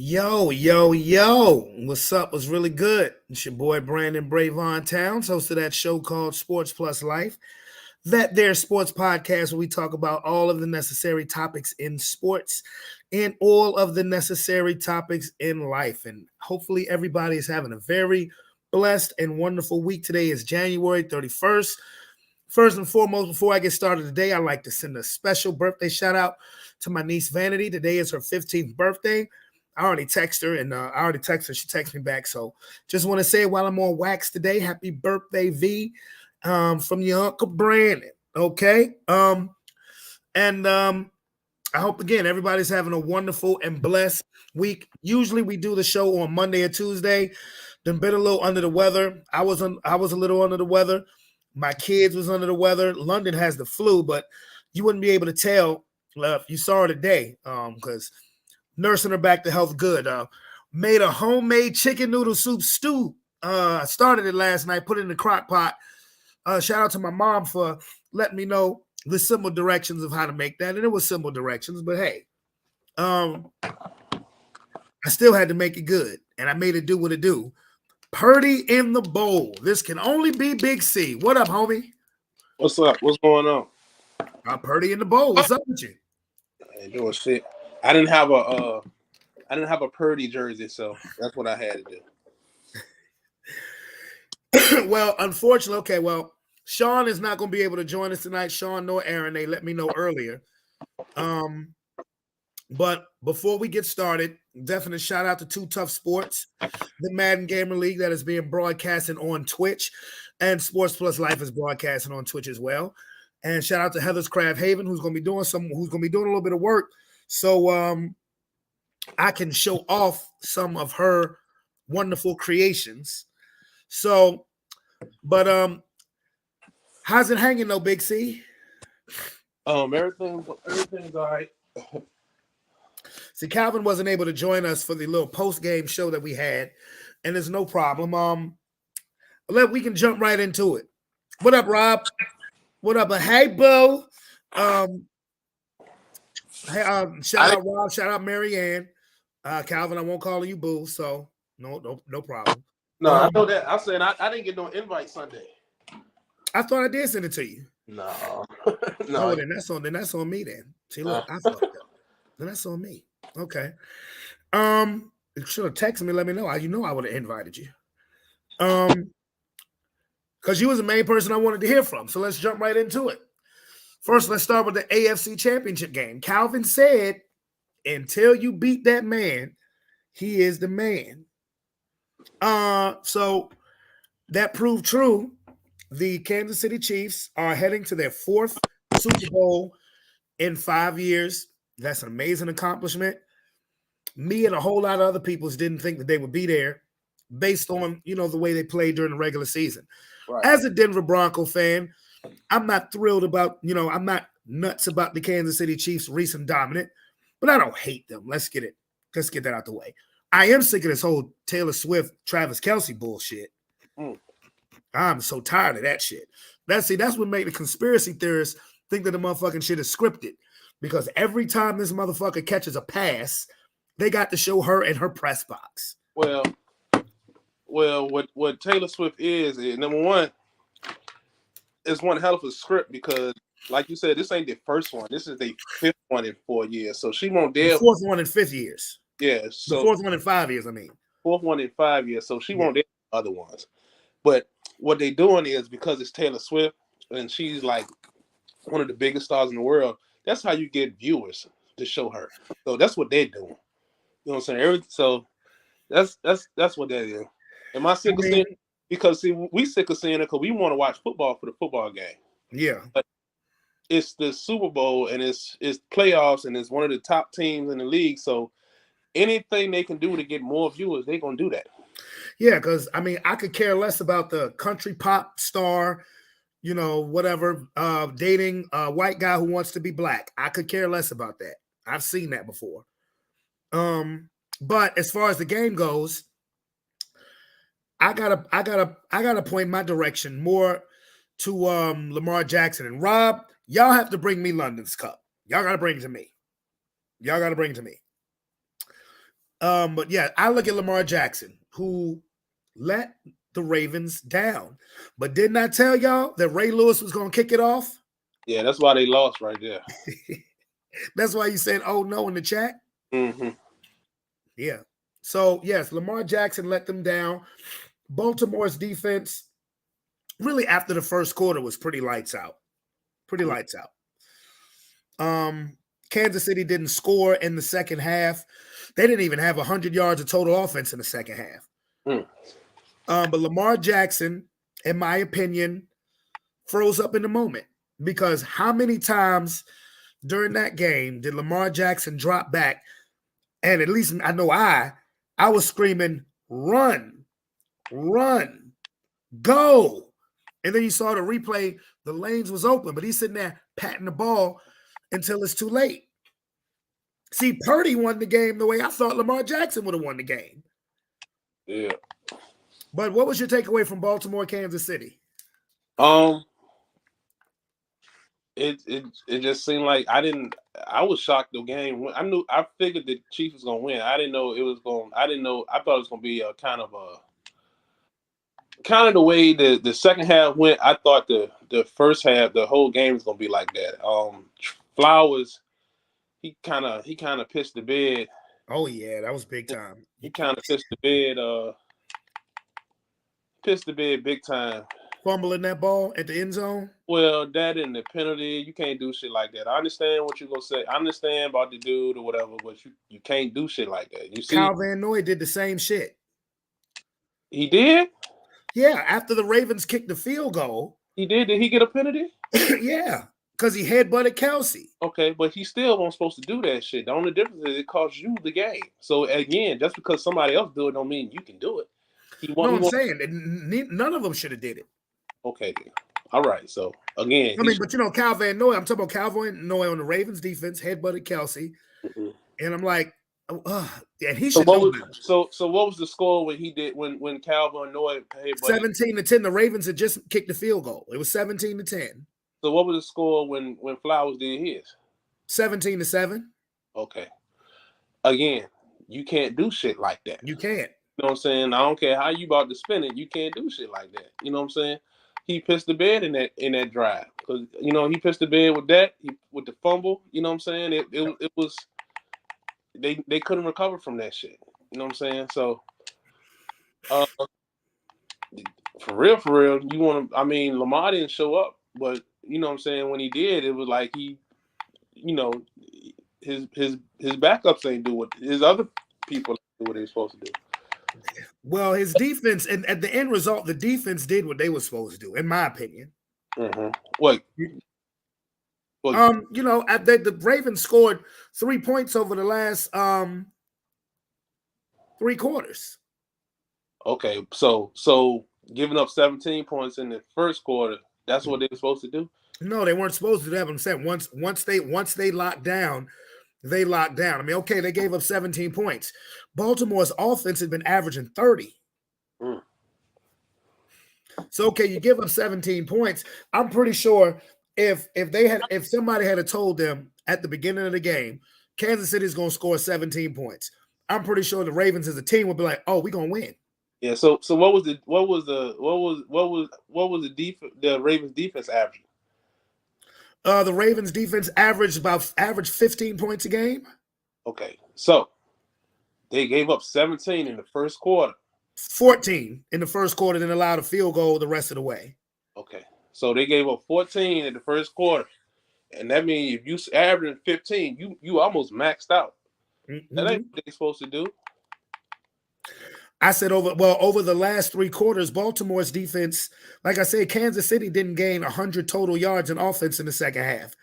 Yo, yo, yo. What's up? Was really good. It's your boy Brandon Bravon Towns, host of that show called Sports Plus Life. That there sports podcast where we talk about all of the necessary topics in sports and all of the necessary topics in life. And hopefully everybody is having a very blessed and wonderful week. Today is January 31st. First and foremost, before I get started today, I'd like to send a special birthday shout out to my niece Vanity. Today is her 15th birthday. I already texted her, and She texted me back. So just want to say while I'm on wax today, happy birthday, V, from your Uncle Brandon. Okay. And I hope again everybody's having a wonderful and blessed week. Usually we do the show on Monday or Tuesday. Been a little under the weather. I was a little under the weather. My kids was under the weather. London has the flu, but you wouldn't be able to tell if you saw her today, because nursing her back to health good. Made a homemade chicken noodle soup stew. Started it last night, put it in the crock pot. Shout out to my mom for letting me know the simple directions of how to make that. And it was simple directions, but hey, I still had to make it good. And I made it do what it do. Purdy in the bowl. This can only be Big C. What up, homie? What's up? What's going on? Purdy in the bowl. What's up with you? I ain't doing shit. I didn't have a Purdy jersey, so that's what I had to do. Well, unfortunately, okay. Well, Sean is not going to be able to join us tonight. Sean nor Aaron, they let me know earlier. But before we get started, definite shout out to Too Tough Sports, the Madden Gamer League that is being broadcasted on Twitch, and Sports Plus Life is broadcasting on Twitch as well. And shout out to Heather's Craft Haven, who's going to be doing a little bit of work, so I can show off some of her wonderful creations. So, but how's it hanging though, Big C? Everything's all right. See, Calvin wasn't able to join us for the little post-game show that we had, and there's no problem. We can jump right into it. What up, Rob? What up? Hey, Bo. Shout out Rob. Shout out Marianne. Calvin, I won't call you Boo, so no problem. No, I know that. I said I didn't get no invite Sunday. I thought I did send it to you. No. No. Oh, then that's on me then. See, look, I fucked up. Then that's on me. Okay. You should have texted me, let me know. You know I would have invited you. Because you was the main person I wanted to hear from. So let's jump right into it. First, let's start with the AFC Championship game. Calvin said, until you beat that man, he is the man. So that proved true. The Kansas City Chiefs are heading to their 4th Super Bowl in 5 years. That's an amazing accomplishment. Me and a whole lot of other people didn't think that they would be there based on, the way they played during the regular season. Right. As a Denver Bronco fan, I'm not thrilled about, I'm not nuts about the Kansas City Chiefs' recent dominant, but I don't hate them. Let's get that out the way. I am sick of this whole Taylor Swift, Travis Kelce bullshit. I'm so tired of that shit. That's what made the conspiracy theorists think that the motherfucking shit is scripted. Because every time this motherfucker catches a pass, they got to show her in her press box. Well, what Taylor Swift is number one, it's one hell of a script because, like you said, this ain't the first one. This is the 5th one in 4 years. So she won't dare. The 4th one in 5 years. Yeah. So the 4th one in 5 years, I mean. 4th one in 5 years. So she won't dare other ones. But what they doing is because it's Taylor Swift and she's like one of the biggest stars in the world. That's how you get viewers to show her. So that's what they're doing. You know what I'm saying? So that's what that is. Am I sick of seeing it? Because we sick of seeing it because we want to watch football for the football game. Yeah. But it's the Super Bowl and it's playoffs and it's one of the top teams in the league. So anything they can do to get more viewers, they're gonna do that. Yeah, because I could care less about the country pop star, whatever, dating a white guy who wants to be black. I could care less about that. I've seen that before. But as far as the game goes, I gotta point my direction more to Lamar Jackson and Rob. Y'all have to bring me London's Cup. Y'all gotta bring it to me. But yeah, I look at Lamar Jackson, who let the Ravens down. But didn't I tell y'all that Ray Lewis was going to kick it off? Yeah, that's why they lost right there. That's why you said, "Oh no" in the chat. Mm-hmm. Yeah. So yes, Lamar Jackson let them down. Baltimore's defense, really after the first quarter, was pretty lights out. Pretty lights out. Kansas City didn't score in the second half. They didn't even have 100 yards of total offense in the second half. Mm. But Lamar Jackson, in my opinion, froze up in the moment, because how many times during that game did Lamar Jackson drop back? And at least I know I was screaming, "Run, run, go." And then you saw the replay, the lanes was open, but he's sitting there patting the ball until it's too late. See, Purdy won the game the way I thought Lamar Jackson would have won the game. Yeah. But what was your takeaway from Baltimore, Kansas City? It just seemed like I was shocked the game. I figured the Chiefs was gonna win. I didn't know it was going. I didn't know. I thought it was gonna be a kind of the way the second half went. I thought the first half, the whole game was gonna be like that. Flowers, he kind of pissed the bed. Oh yeah, that was big time. He kind of pissed the bed. Pissed the bed big time. Fumbling that ball at the end zone. Well, that and the penalty, you can't do shit like that. I understand what you're gonna say. I understand about the dude or whatever, but you can't do shit like that. You see, Kyle Van Noy did the same shit. He did? Yeah, after the Ravens kicked the field goal. He did? Did he get a penalty? Yeah, because he headbutted Kelsey. Okay, but he still wasn't supposed to do that shit. The only difference is it cost you the game. So again, just because somebody else do it don't mean you can do it. I'm saying none of them should have did it. Okay, then. All right. So again, but Kyle Van Noy, I'm talking about Kyle Van Noy on the Ravens defense, headbutted Kelsey, and I'm like, and he should know. So what was the score when he did when Kyle Van Noy headbutted? 17-10. The Ravens had just kicked the field goal. It was 17-10. So what was the score when Flowers did his? 17-7. Okay. Again, you can't do shit like that. You can't. You know what I'm saying? I don't care how you about to spin it. You can't do shit like that. You know what I'm saying? He pissed the bed in that drive because he pissed the bed with that with the fumble. You know what I'm saying? It was they couldn't recover from that shit. You know what I'm saying? So, for real, you want to? I mean, Lamar didn't show up, but you know what I'm saying? When he did, it was like he, his backups ain't do what his other people do what they're supposed to do. Well, his defense, and at the end result, the defense did what they were supposed to do, in my opinion. Mm-hmm. Wait. The Ravens scored 3 points over the last 3 quarters. Okay, so giving up 17 points in the first quarter, that's what they were supposed to do? No, they weren't supposed to do that. I'm saying once they locked down, they locked down. I mean, okay, they gave up 17 points. Baltimore's offense had been averaging 30. So okay, you give up 17 points. I'm pretty sure if somebody had told them at the beginning of the game, Kansas City is going to score 17 points, I'm pretty sure the Ravens as a team would be like, "Oh, we're going to win." Yeah. So what was the Ravens defense averaging? The Ravens defense averaged 15 points a game. Okay, so they gave up 17 in the first quarter. 14 in the first quarter, then allowed a field goal the rest of the way. Okay, so they gave up 14 in the first quarter, and that means if you averaging 15, you almost maxed out. Mm-hmm. That ain't what they're supposed to do. I said over the last 3 quarters, Baltimore's defense, like I said, Kansas City didn't gain 100 total yards in offense in the second half,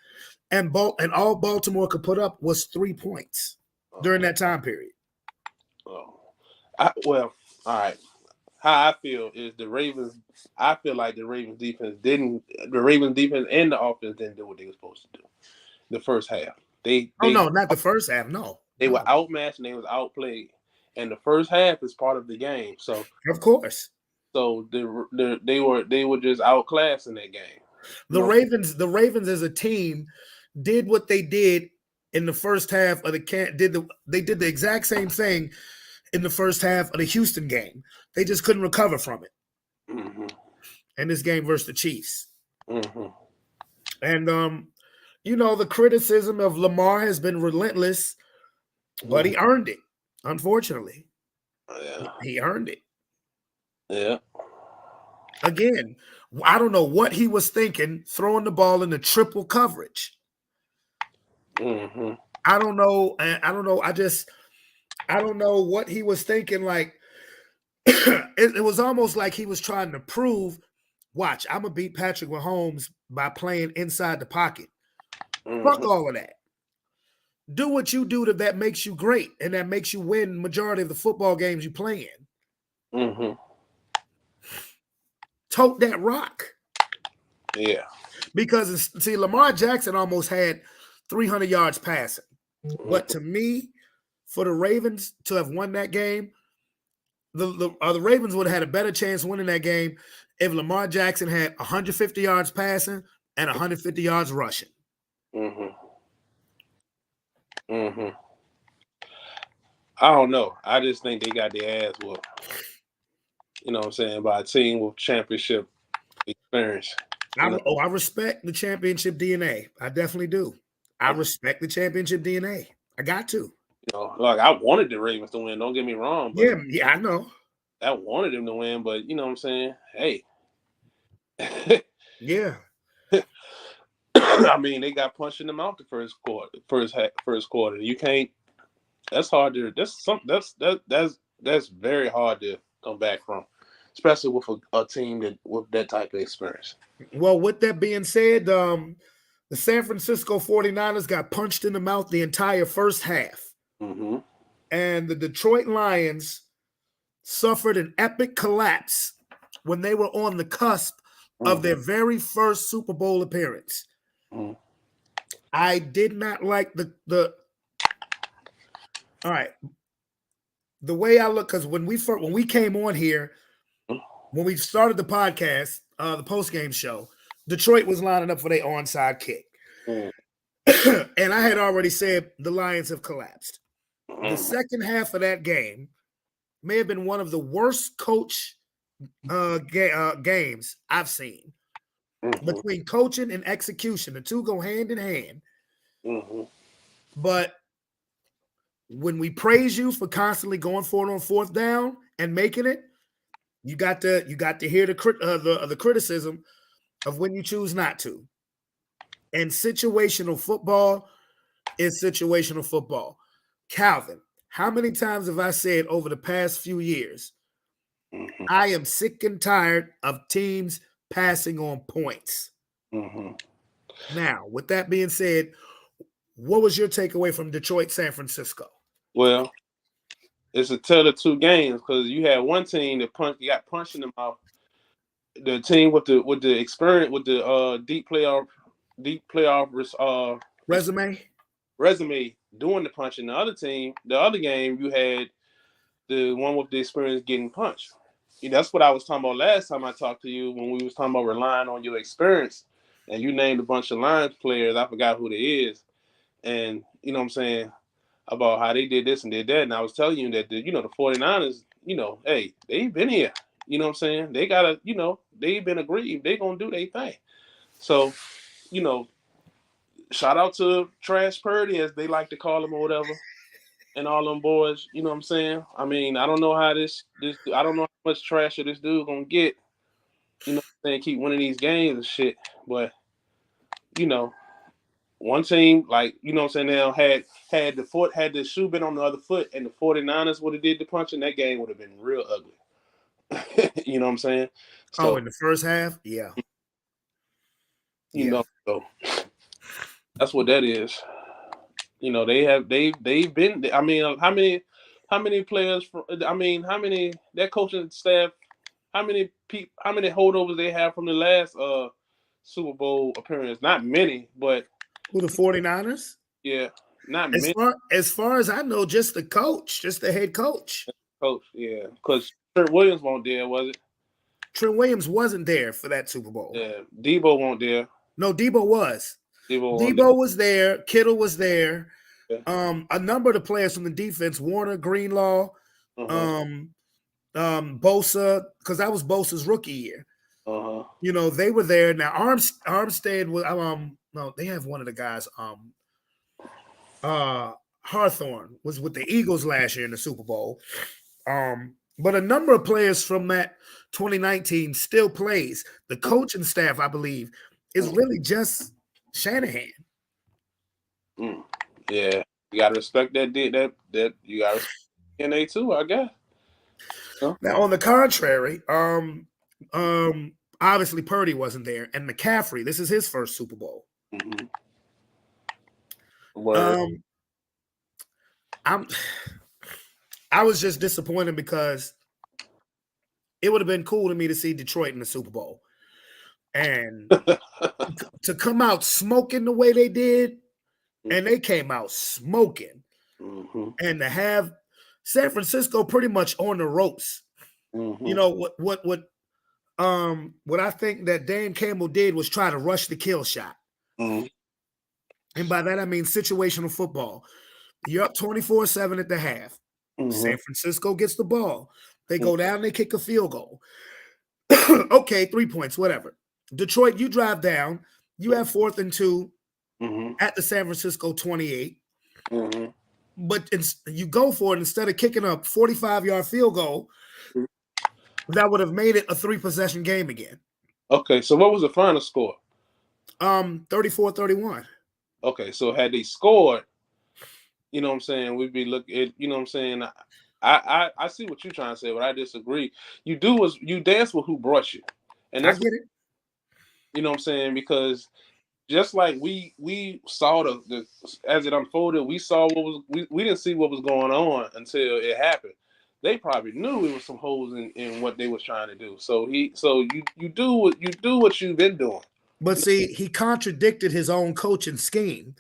and all Baltimore could put up was 3 points during that time period. All right. How I feel is the Ravens. I feel like the Ravens defense and the offense didn't do what they were supposed to do. The first half, no, not the first half. No, they were outmatched and they was outplayed. And the first half is part of the game. So of course, so they were just outclassed in that game. The Ravens as a team did what they did in the first half of they did the exact same thing in the first half of the Houston game. They just couldn't recover from it. Mm-hmm. In this game versus the Chiefs. Mm-hmm. And the criticism of Lamar has been relentless, but he earned it. Unfortunately, Yeah. he earned it. Yeah. Again, I don't know what he was thinking throwing the ball into triple coverage. Mm-hmm. I don't know. I don't know. I don't know what he was thinking. Like it was almost like he was trying to prove, watch, I'm gonna beat Patrick Mahomes by playing inside the pocket. Fuck Mm-hmm. all of that. Do what you do that makes you great and that makes you win majority of the football games you play in. Mm-hmm. Tote that rock. Yeah. Because see, Lamar Jackson almost had 300 yards passing. But to me, for the Ravens to have won that game, the Ravens would have had a better chance winning that game if Lamar Jackson had 150 yards passing and 150 yards rushing. Mm-hmm. Mm-hmm. I don't know. I just think they got their ass whooped. You know what I'm saying? By a team with championship experience. I respect the championship DNA. I definitely do. I respect the championship DNA. I got to. Like I wanted the Ravens to win. Don't get me wrong, but Yeah, I know. I wanted them to win. But you know what I'm saying? Hey, yeah. I mean they got punched in the mouth the first quarter. You can't. That's hard to. That's very hard to come back from, especially with a team with that type of experience. Well, with that being said, the San Francisco 49ers got punched in the mouth the entire first half. Mm-hmm. And the Detroit Lions suffered an epic collapse when they were on the cusp of their very first Super Bowl appearance. Mm-hmm. I did not like the all right. The way I look, because when we came on here, when we started the podcast, the post game show, Detroit was lining up for their onside kick. And I had already said the Lions have collapsed. The second half of that game may have been one of the worst coach games I've seen. Between coaching and execution, the two go hand in hand. But when we praise you for constantly going for it on fourth down and making it, you got to hear the criticism of when you choose not to. And situational football is situational football. Calvin, how many times have I said over the past few years, I am sick and tired of teams passing on points. Now, with that being said, what was your takeaway from Detroit, San Francisco? Well, it's a tale of two games because you had one team that got punched in the mouth. The team with the experience with the deep playoff resume doing the punching. The other team, the other game, you had the one with the experience getting punched. That's what I was talking about last time I talked to you when we was talking about relying on your experience. And you named a bunch of Lions players. I forgot who they is. And you know what I'm saying about how they did this and did that. And I was telling you that the 49ers, hey, they've been here. You know what I'm saying? They gotta, they've been aggrieved. They gonna do their thing. So, shout out to Trash Purdy, as they like to call him or whatever, and all them boys. You know what I'm saying? I mean, I don't know how this I don't know how much trasher this dude gonna get. You know what I'm saying? Keep winning these games and shit. But, one team, like, you know what I'm saying, now had the shoe been on the other foot and the 49ers would have did the punching, that game would have been real ugly. You know what I'm saying? So, in the first half? Yeah. So that's what that is. They've been, I mean, how many players that coaching staff, how many holdovers they have from the last Super Bowl appearance? Not many, but who, the 49ers? Yeah, not many. As far as I know, just the coach, just the head coach. Coach, yeah, because Trent Williams won't there, was it? Trent Williams wasn't there for that Super Bowl. Yeah, Debo won't there. No, Debo was. Debo was there. Kittle was there. Yeah. A number of the players from the defense, Warner, Greenlaw, Bosa, because that was Bosa's rookie year. You know, they were there. Now Armstead was no, they have one of the guys. Hawthorne was with the Eagles last year in the Super Bowl. But a number of players from that 2019 still plays. The coaching staff, I believe, is really just Shanahan. Yeah, you gotta respect that you gotta respect DNA too, I guess. Now, on the contrary, obviously Purdy wasn't there, and McCaffrey, this is his first Super Bowl. I was just disappointed because it would have been cool to me to see Detroit in the Super Bowl. And to come out smoking the way they did, and they came out smoking. And to have San Francisco pretty much on the ropes. You know, what I think that Dan Campbell did was try to rush the kill shot. And by that I mean situational football. You're up 24-7 at the half. San Francisco gets the ball. They go down, they kick a field goal. Okay, 3 points, whatever. Detroit, you drive down. You have 4th and 2 at the San Francisco 28. But you go for it instead of kicking a 45-yard field goal. That would have made it a 3-possession game again. Okay, so what was the final score? 34-31. Okay, so had they scored, you know what I'm saying, we'd be looking, you know what I'm saying, I see what you're trying to say, but I disagree. You dance with who brought you. And that's I get it. You know what I'm saying, because just like we saw the as it unfolded, we saw we didn't see what was going on until it happened. They probably knew it was some holes in what they was trying to do. So you do what you've been doing. But see, he contradicted his own coaching scheme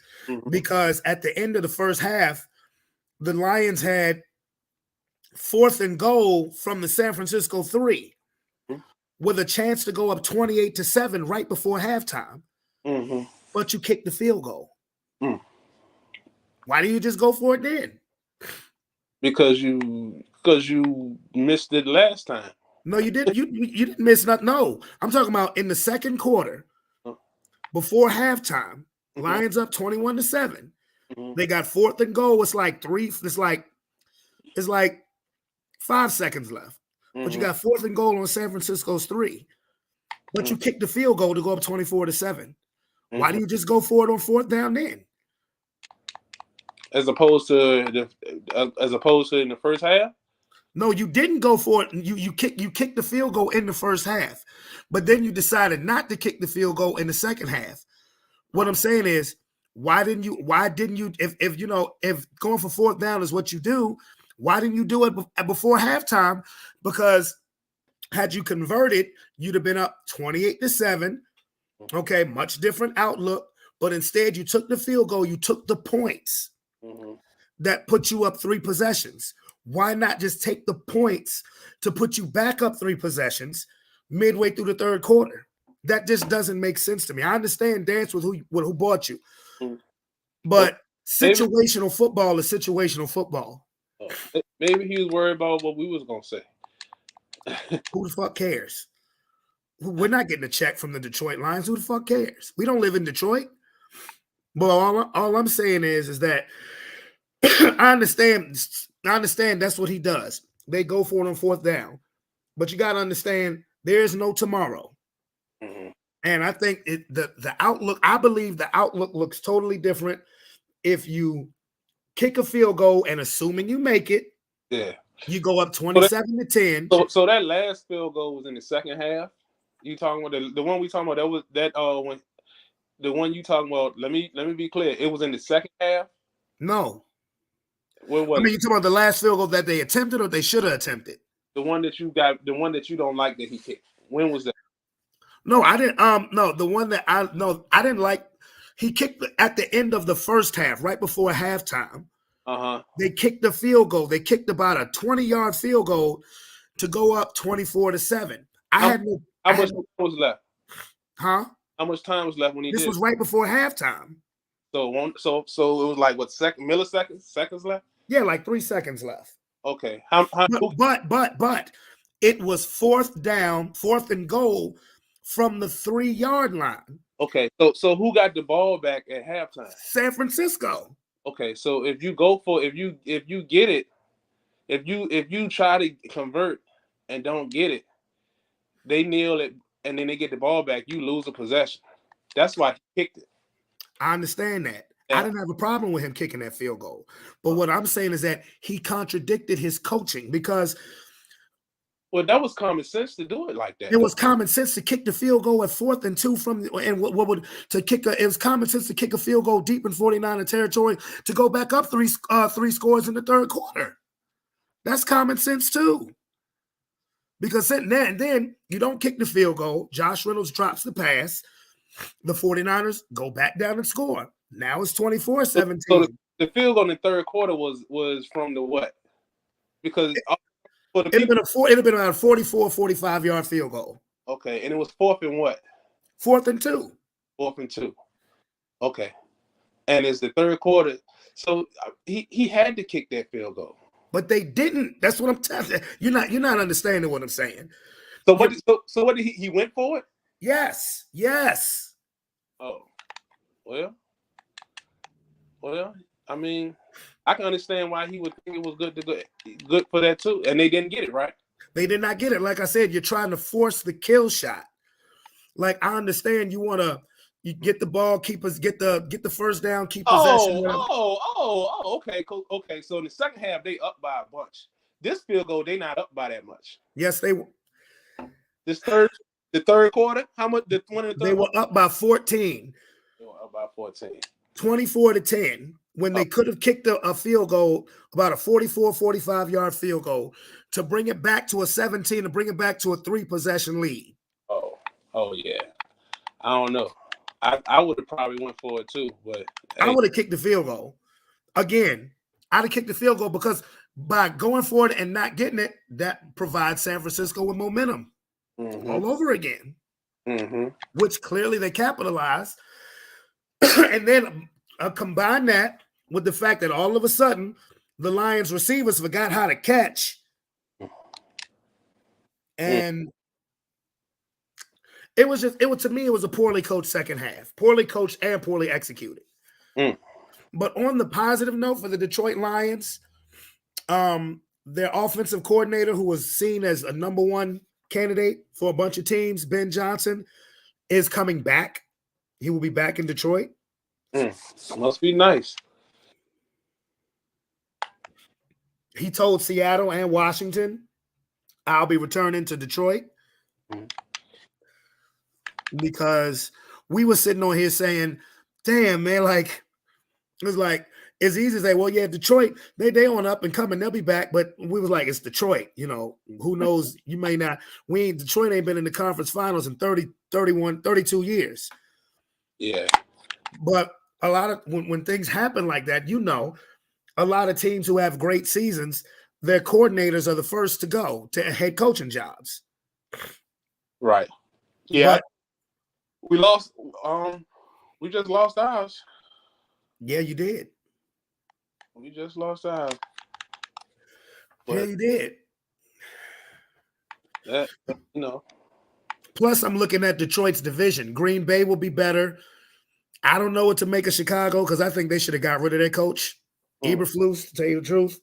because at the end of the first half, the Lions had 4th and goal from the San Francisco 3 with a chance to go up 28-7 right before halftime. But you kicked the field goal. Why do you just go for it then? Because you missed it last time. No, you didn't. You didn't miss nothing. No, I'm talking about in the second quarter, before halftime. Lions up 21-7. They got 4th and goal. It's like 5 seconds left. But you got 4th and goal on San Francisco's 3. But you kicked the field goal to go up 24-7. Why do you just go for it on 4th down then? As opposed to in the first half? No, you didn't go for it. You kicked the field goal in the first half, but then you decided not to kick the field goal in the second half. What I'm saying is, why didn't you? If going for 4th down is what you do, why didn't you do it before halftime? Because had you converted, you'd have been up 28-7. Okay, much different outlook. But instead, you took the field goal. You took the points that put you up 3 possessions. Why not just take the points to put you back up 3 possessions midway through the third quarter? That just doesn't make sense to me. I understand dance with who bought you, but situational football is situational football. Maybe he was worried about what we was gonna say. Who the fuck cares? We're not getting a check from the Detroit Lions. Who the fuck cares? We don't live in Detroit. But all I'm saying is that I understand that's what he does. They go for it on 4th down. But you got to understand there is no tomorrow. And I think the outlook, I believe the outlook looks totally different if you kick a field goal and assuming you make it, you go up 27-10. So that last field goal was in the second half. You talking about the one we talking about? That was when the one you talking about. Let me be clear. It was in the second half. No. When was you talking about the last field goal that they attempted or they should have attempted? The one that you got, the one that you don't like that he kicked. When was that? No, I didn't. No, the one that I didn't like. He kicked at the end of the first half, right before halftime. They kicked the field goal. They kicked about a 20-yard field goal to go up 24-7. How much was left? Huh? How much time was left when he This did was it? right before halftime. So it was like what seconds left? Yeah, like 3 seconds left. Okay. But it was fourth and goal from the 3-yard line. Okay. So who got the ball back at halftime? San Francisco. Okay. So if you go for if you get it, if you try to convert and don't get it, they kneel it and then they get the ball back, you lose a possession. That's why he kicked it. I understand that. Yeah. I didn't have a problem with him kicking that field goal. But what I'm saying is that he contradicted his coaching because well, that was common sense to do it like that. It was common sense to kick the field goal at 4th and 2 it was common sense to kick a field goal deep in 49er territory to go back up three scores in the third quarter. That's common sense too. Because then you don't kick the field goal. Josh Reynolds drops the pass. The 49ers go back down and score. Now it's 24-17. So the field goal in the third quarter was from the what? Because it'd have been about a 44, 45-yard field goal. Okay, and it was 4th and what? 4th and 2. 4th and 2. Okay, and it's the third quarter, so he had to kick that field goal. But they didn't. That's what I'm telling you. You're not understanding what I'm saying. So what did he went for it? Yes. Oh, well, I mean, I can understand why he would think it was good for that too, and they didn't get it right. They did not get it. Like I said, you're trying to force the kill shot. Like I understand you get the ball, get the first down, keep possession. Okay, cool. Okay. So in the second half, they up by a bunch. This field goal, they not up by that much. Yes, they were. The third quarter, how much? They were up by 14. They were up by 14. 24-10. When they could have kicked a field goal, about a 44, 45-yard field goal, to bring it back to a 17, to bring it back to a 3-possession lead. Oh yeah. I don't know. I would have probably went for it too, but I would have kicked the field goal. Again, I'd have kicked the field goal because by going for it and not getting it, that provides San Francisco with momentum all over again, which clearly they capitalized. And then combine that with the fact that all of a sudden the Lions receivers forgot how to catch. And it was to me, it was a poorly coached second half, poorly coached and poorly executed. But on the positive note for the Detroit Lions, their offensive coordinator, who was seen as a number one candidate for a bunch of teams, Ben Johnson, is coming back. He will be back in Detroit. Must be nice. He told Seattle and Washington, I'll be returning to Detroit. Because we were sitting on here saying, damn, man, like, it was like, it's easy to say, well, yeah, Detroit, they on up and coming, they'll be back. But we was like, it's Detroit, who knows? You may not. Detroit ain't been in the conference finals in 32 years. Yeah. But a lot of, when things happen like that, a lot of teams who have great seasons, their coordinators are the first to go to head coaching jobs. Right. Yeah. But we lost. We just lost ours. Yeah, you did. We just lost ours. Yeah, you did. That, Plus, I'm looking at Detroit's division. Green Bay will be better. I don't know what to make of Chicago because I think they should have got rid of their coach, Eberflus, to tell you the truth.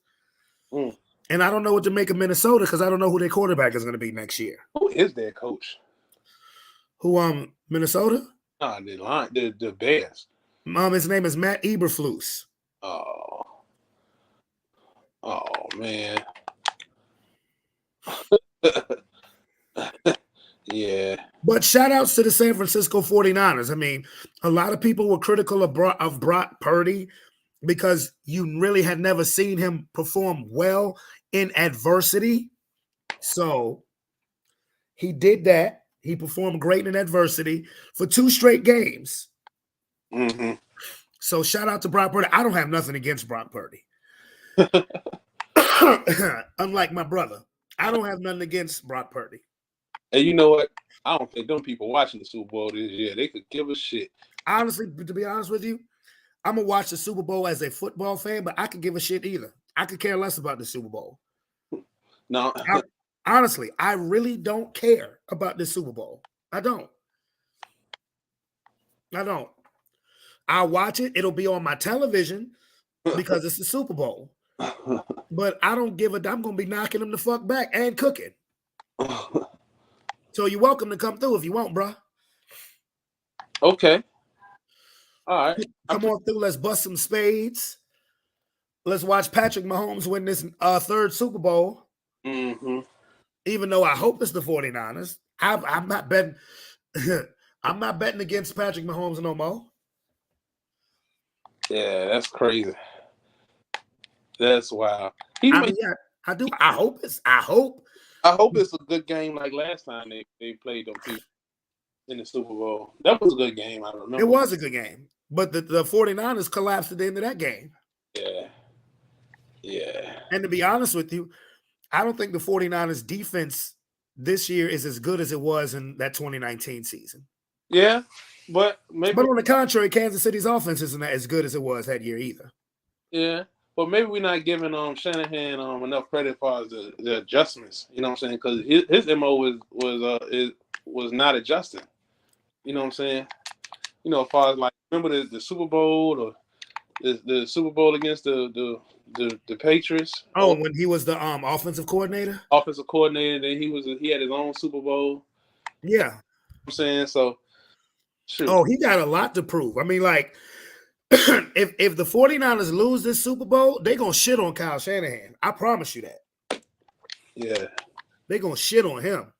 And I don't know what to make of Minnesota because I don't know who their quarterback is going to be next year. Who is their coach? Who, Minnesota? The Bears. His name is Matt Eberflus. Oh, man. Yeah. But shout outs to the San Francisco 49ers. I mean, a lot of people were critical of Brock Purdy because you really had never seen him perform well in adversity. So he did that. He performed great in adversity for 2 straight games. So shout out to Brock Purdy. I don't have nothing against Brock Purdy. Unlike my brother, I don't have nothing against Brock Purdy. And you know what? I don't think them people watching the Super Bowl this year, they could give a shit. Honestly, to be honest with you, I'm gonna watch the Super Bowl as a football fan, but I could give a shit either. I could care less about the Super Bowl. No, Honestly, I really don't care about the Super Bowl. I don't. I'll watch it. It'll be on my television because it's the Super Bowl. But I don't give a damn. I'm gonna be knocking them the fuck back and cooking. So you're welcome to come through if you want, bro. Okay. All right. Come on through. Let's bust some spades. Let's watch Patrick Mahomes win this third Super Bowl. Mm-hmm. Even though I hope it's the 49ers. I'm not betting. I'm not betting against Patrick Mahomes no more. Yeah, that's crazy. That's wild. I do. I hope I hope it's a good game like last time they played them people in the Super Bowl. That was a good game. I remember. It was a good game. But the 49ers collapsed at the end of that game. Yeah. Yeah. And to be honest with you, I don't think the 49ers defense this year is as good as it was in that 2019 season. Yeah, but maybe. But on the contrary, Kansas City's offense isn't as good as it was that year either. Yeah, but maybe we're not giving Shanahan enough credit for the adjustments. You know what I'm saying? Because his MO was not adjusting. You know what I'm saying? You know, as far as like remember the Super Bowl or the Super Bowl against the Patriots. Oh, when he was the offensive coordinator. Offensive coordinator, then he had his own Super Bowl. Yeah, you know what I'm saying so. Shoot. Oh, he got a lot to prove. I mean, like, if the 49ers lose this Super Bowl, they're going to shit on Kyle Shanahan. I promise you that. Yeah. They're going to shit on him.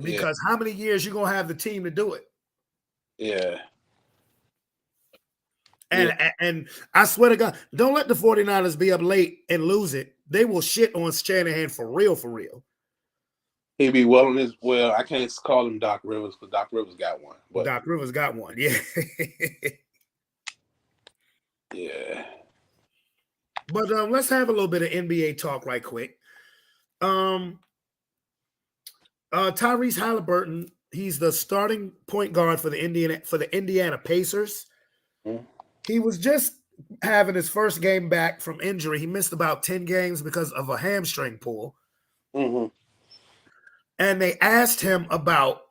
Because how many years you going to have the team to do it? Yeah. And I swear to God, don't let the 49ers be up late and lose it. They will shit on Shanahan for real, for real. He'd be well, I can't call him Doc Rivers because Doc Rivers got one. But Doc Rivers got one, yeah. Yeah. But let's have a little bit of NBA talk right quick. Tyrese Halliburton, he's the starting point guard for the Indiana Pacers. Mm-hmm. He was just having his first game back from injury. He missed about 10 games because of a hamstring pull. Mm-hmm. And they asked him about,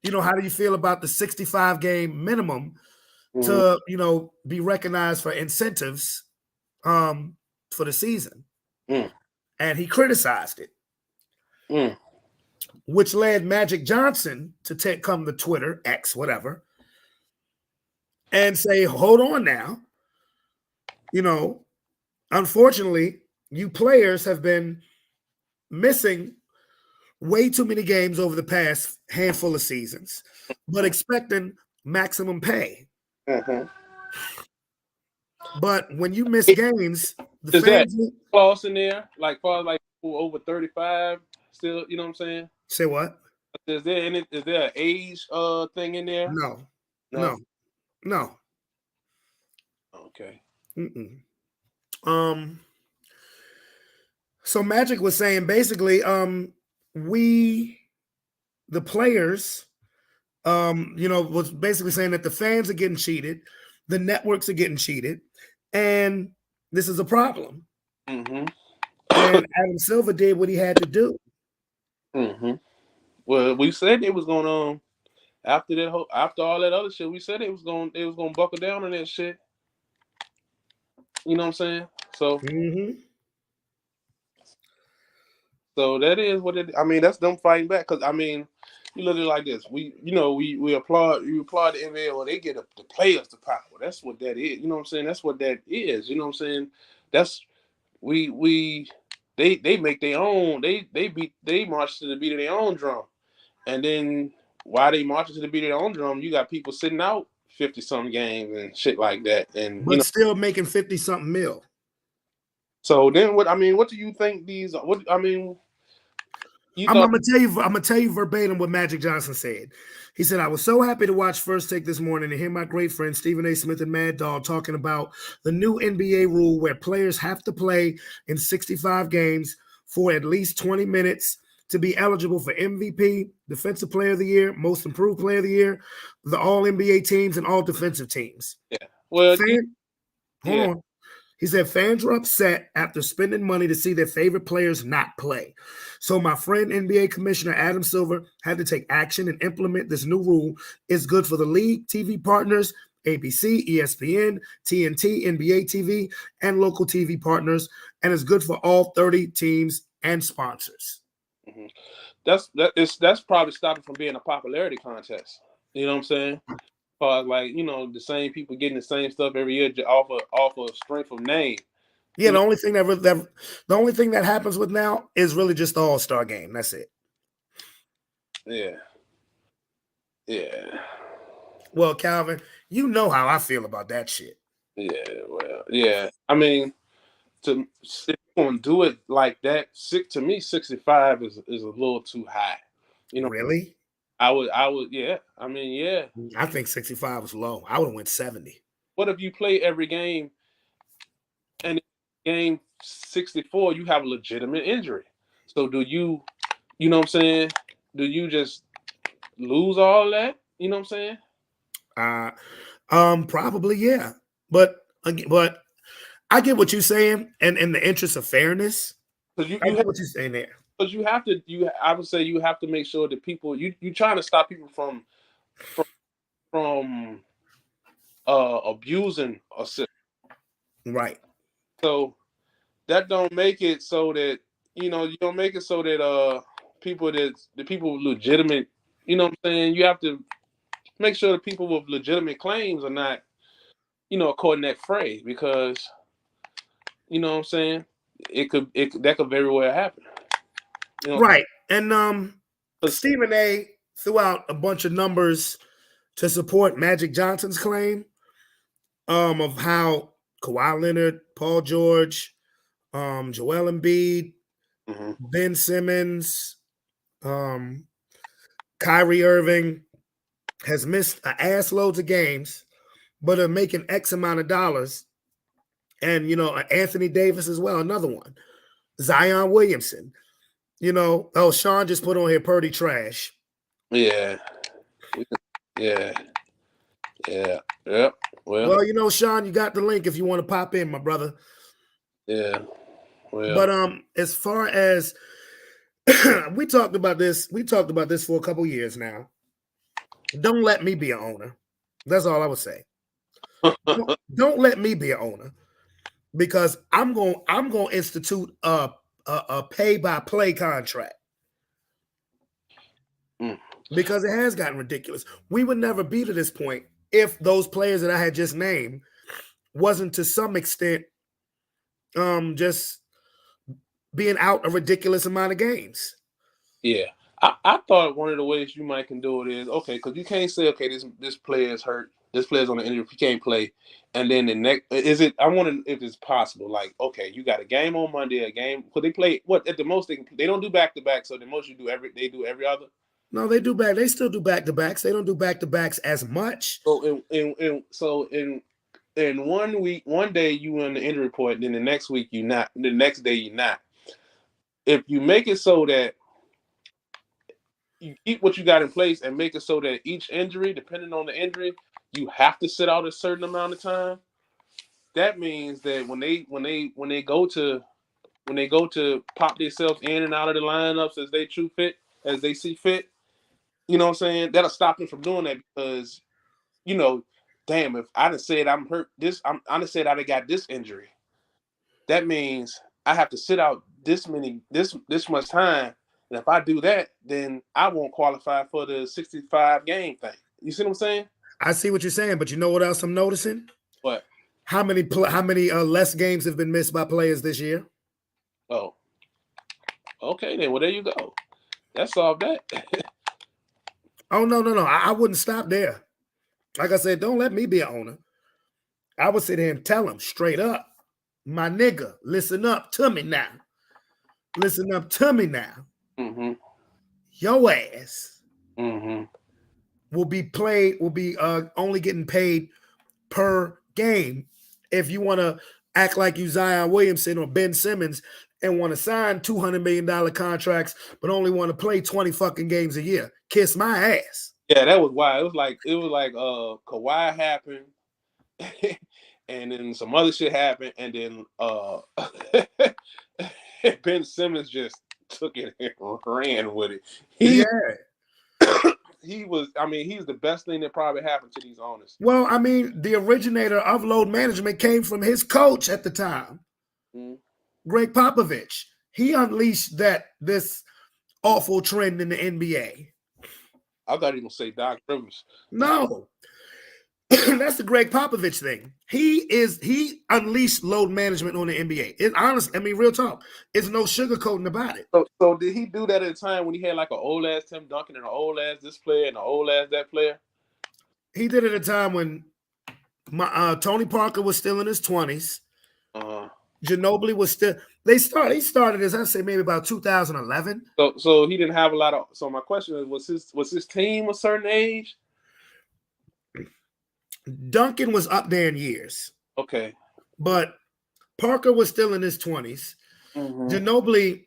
how do you feel about the 65 game minimum to, be recognized for incentives for the season. And he criticized it, which led Magic Johnson to come to Twitter, X, whatever, and say, hold on now. Unfortunately, you players have been missing way too many games over the past handful of seasons, but expecting maximum pay. Mm-hmm. But when you miss games, is fans that clause in there, like for like over 35, still, you know what I'm saying? Say what? Is there an age thing in there? No. Okay. So Magic was saying basically, we, the players, was basically saying that the fans are getting cheated, the networks are getting cheated, and this is a problem. Mm-hmm. And Adam Silver did what he had to do. Mm-hmm. Well, we said it was going after all that other shit. We said it was going to buckle down on that shit. You know what I'm saying? So. Mm-hmm. So that is what it. I mean, that's them fighting back. Because I mean, you look at it like this. We applaud. You applaud the NBA. Well, they get the players the power. That's what that is. You know what I'm saying? That's what that is. You know what I'm saying? That's they make their own. They march to the beat of their own drum. And then while they march to the beat of their own drum, you got people sitting out 50-something games and shit like that. And still making 50-something mil. So then what? I mean, what do you think these? What I mean. I'm gonna tell you verbatim what Magic Johnson said. He said, "I was so happy to watch First Take this morning and hear my great friends Stephen A. Smith and Mad Dog talking about the new NBA rule where players have to play in 65 games for at least 20 minutes to be eligible for MVP, Defensive Player of the Year, Most Improved Player of the Year, the All NBA teams, and all defensive teams. Yeah. Well, Hold yeah. on. He said fans were upset after spending money to see their favorite players not play. So my friend NBA Commissioner Adam Silver had to take action and implement this new rule. It's good for the league, TV partners, ABC, ESPN, TNT, NBA TV, and local TV partners, and it's good for all 30 teams and sponsors. Mm-hmm. That's probably stopping from being a popularity contest. You know what I'm saying? Like, you know, the same people getting the same stuff every year off of strength of name. Yeah, the only thing that happens with now is really just the All-Star game. That's it. Yeah. Yeah. Well, Calvin, you know how I feel about that shit. Yeah, well, yeah. I mean, if you want to do it like that, to me, 65 is a little too high. You know, Really? I would, yeah. I mean, yeah. I think 65 was low. I would have went 70. What if you play every game and game 64 you have a legitimate injury? So you know what I'm saying? Do you just lose all that? You know what I'm saying? Probably, yeah. But I get what you're saying, and in the interest of fairness, I get what you're saying there. Because I would say you have to make sure that people you trying to stop people from abusing a system. Right. So that don't make it so that you don't make it so that the people with legitimate, you know what I'm saying, you have to make sure the people with legitimate claims are not, caught in that fray, because you know what I'm saying, that could very well happen. Right. And Stephen A threw out a bunch of numbers to support Magic Johnson's claim of how Kawhi Leonard, Paul George, Joel Embiid, mm-hmm. Ben Simmons, Kyrie Irving has missed an ass loads of games, but are making X amount of dollars. And, Anthony Davis as well, another one. Zion Williamson. Sean just put on here Purdy trash. Yeah. Yeah. Yeah. Yep. Well, Sean, you got the link if you want to pop in, my brother. Yeah. Well. But as far as we talked about this for a couple years now. Don't let me be an owner. That's all I would say. don't let me be an owner, because I'm going to institute a pay-by-play contract. Because it has gotten ridiculous. We would never be to this point if those players that I had just named wasn't to some extent just being out a ridiculous amount of games. Yeah. I thought one of the ways you might can do it is, okay, because you can't say, okay, this player is hurt, this player's on the injury, if he can't play, and then the next I wonder if it's possible, like, okay, you got a game on Monday, a game, because they play at the most they don't do back to back, so the most they do every other. No, they still do back to backs. They don't do back to backs as much. So in 1 week, one day you in the injury report, then the next week you not, the next day you not. If you make it so that you keep what you got in place and make it so that each injury, depending on the injury, you have to sit out a certain amount of time. That means that when they go to pop themselves in and out of the lineups as they see fit, you know what I'm saying, that'll stop them from doing that, because damn, if I done said I'm hurt, I done said I got this injury, that means I have to sit out this much time. And if I do that, then I won't qualify for the 65 game thing. You see what I'm saying? I see what you're saying, but you know what else I'm noticing? What? How many less games have been missed by players this year? Oh, okay then. Well, there you go. That solved that. Oh no! I wouldn't stop there. Like I said, don't let me be an owner. I would sit here and tell them straight up, my nigga, listen up to me now. Listen up to me now. Mm-hmm. Your ass will be only getting paid per game. If you want to act like you Zion Williamson or Ben Simmons and want to sign $200 million contracts, but only want to play 20 fucking games a year. Kiss my ass. Yeah, that was wild. It was like Kawhi happened, and then some other shit happened, and then Ben Simmons just took it and ran with it. He's the best thing that probably happened to these owners. Well, I mean, the originator of load management came from his coach at the time, Greg Popovich. He unleashed this awful trend in the NBA. I thought he was gonna say Doc Rivers. No. That's the Greg Popovich thing. He unleashed load management on the NBA. It's honest. I mean, real talk. It's no sugarcoating about it. So did he do that at a time when he had like an old ass Tim Duncan and an old ass this player and an old ass that player? He did it at a time when Tony Parker was still in his 20s. Ginobili was still. He started as I say maybe about 2011. So he didn't have a lot of. So my question is, was his team a certain age? Duncan was up there in years. Okay. But Parker was still in his 20s. Ginobili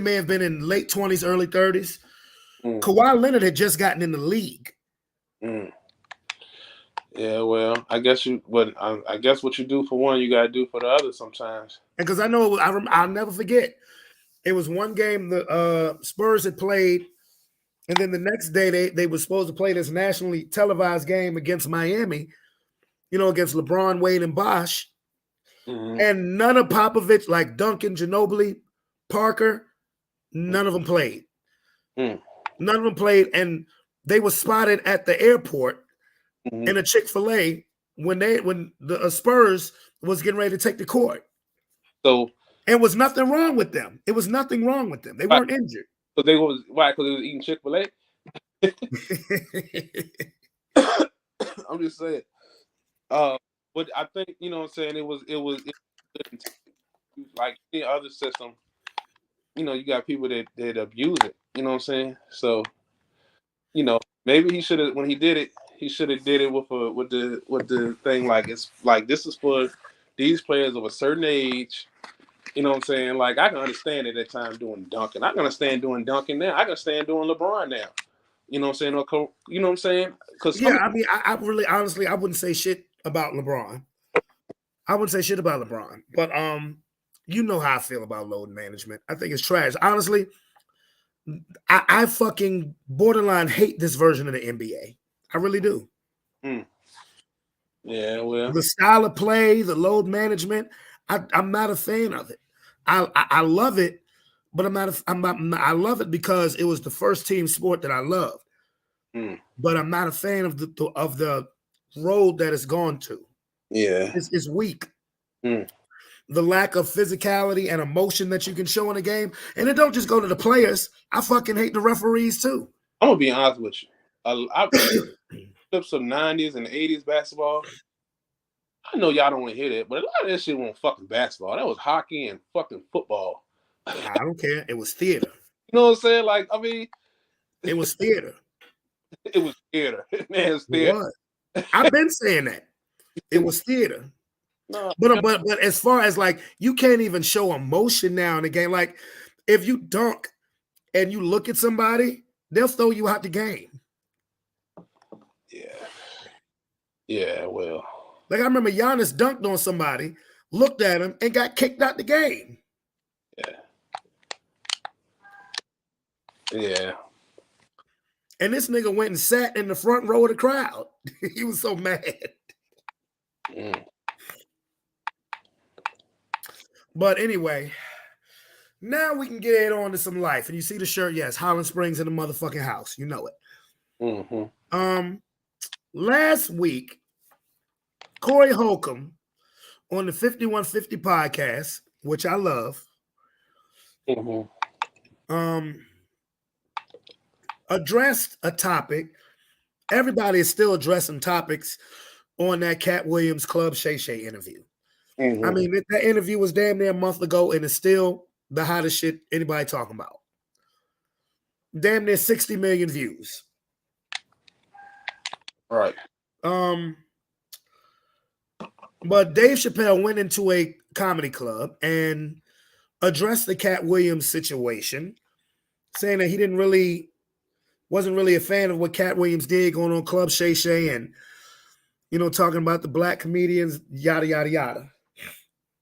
may have been in late 20s, early 30s. Kawhi Leonard had just gotten in the league. Yeah, well, I guess what you do for one, you gotta do for the other sometimes. And because I know I'll never forget. It was one game the Spurs had played. And then the next day, they were supposed to play this nationally televised game against Miami, against LeBron, Wade, and Bosh. And none of Popovich, like Duncan, Ginobili, Parker, none of them played. None of them played, and they were spotted at the airport in a Chick-fil-A when the Spurs was getting ready to take the court. So it was nothing wrong with them. It was nothing wrong with them. They weren't injured. But they was why? Because they was eating Chick-fil-A. I'm just saying. But I think what I'm saying. It was like the other system. You got people that abuse it. You know what I'm saying? So, maybe he should have when he did it. He should have did it with the thing like it's like this is for these players of a certain age. You know what I'm saying? Like, I can understand at that time doing Duncan. I can understand doing Duncan now. I can understand doing LeBron now. You know what I'm saying? Or, you know what I'm saying? I really, honestly, I wouldn't say shit about LeBron. I wouldn't say shit about LeBron. But, you know how I feel about load management. I think it's trash. Honestly, I fucking borderline hate this version of the NBA. I really do. Yeah, well. The style of play, the load management, I'm not a fan of it. I love it, but I love it because it was the first team sport that I loved. But I'm not a fan of the road that it's gone to. Yeah, it's weak. The lack of physicality and emotion that you can show in a game, and it don't just go to the players. I fucking hate the referees too. I'm gonna be honest with you. I clips of 90s and 80s basketball. I know y'all don't want to hear that, but a lot of that shit wasn't fucking basketball. That was hockey and fucking football. I don't care. It was theater. You know what I'm saying? Like, I mean, it was theater. It was theater. Man, it's theater. What? I've been saying that. It was theater. No, but as far as like you can't even show emotion now in the game. Like if you dunk and you look at somebody, they'll throw you out the game. Yeah, well. Like I remember Giannis dunked on somebody, looked at him, and got kicked out the game. Yeah. And this nigga went and sat in the front row of the crowd. He was so mad. But anyway, now we can get on to some life. And you see the shirt, yes, Holland Springs in the motherfucking house. You know it. Last week, Corey Holcomb on the 5150 podcast, which I love, addressed a topic. Everybody is still addressing topics on that Cat Williams Club Shay Shay interview. I mean, that interview was damn near a month ago, and it's still the hottest shit anybody talking about. Damn near 60 million views. All right. But Dave Chappelle went into a comedy club and addressed the Cat Williams situation, saying that he wasn't really a fan of what Cat Williams did going on Club Shay Shay and, talking about the black comedians, yada, yada, yada.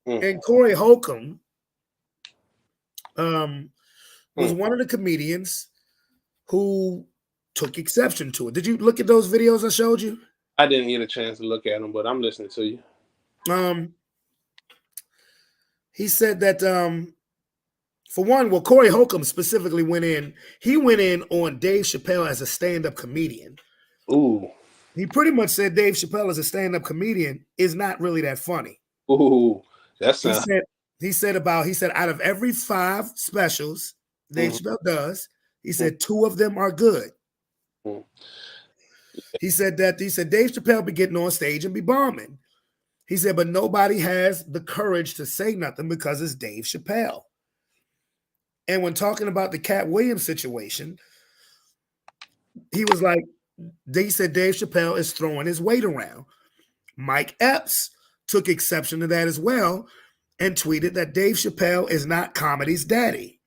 And Corey Holcomb was one of the comedians who took exception to it. Did you look at those videos I showed you? I didn't get a chance to look at them, but I'm listening to you. He said that, for one, well, Corey Holcomb specifically went in on Dave Chappelle as a stand-up comedian. Ooh. He pretty much said Dave Chappelle as a stand-up comedian is not really that funny. Ooh, that's he said out of every 5 specials Dave Chappelle does, he said 2 of them are good. He said Dave Chappelle be getting on stage and be bombing. He said, but nobody has the courage to say nothing because it's Dave Chappelle. And when talking about the Cat Williams situation, he was like, they said Dave Chappelle is throwing his weight around. Mike Epps took exception to that as well and tweeted that Dave Chappelle is not comedy's daddy.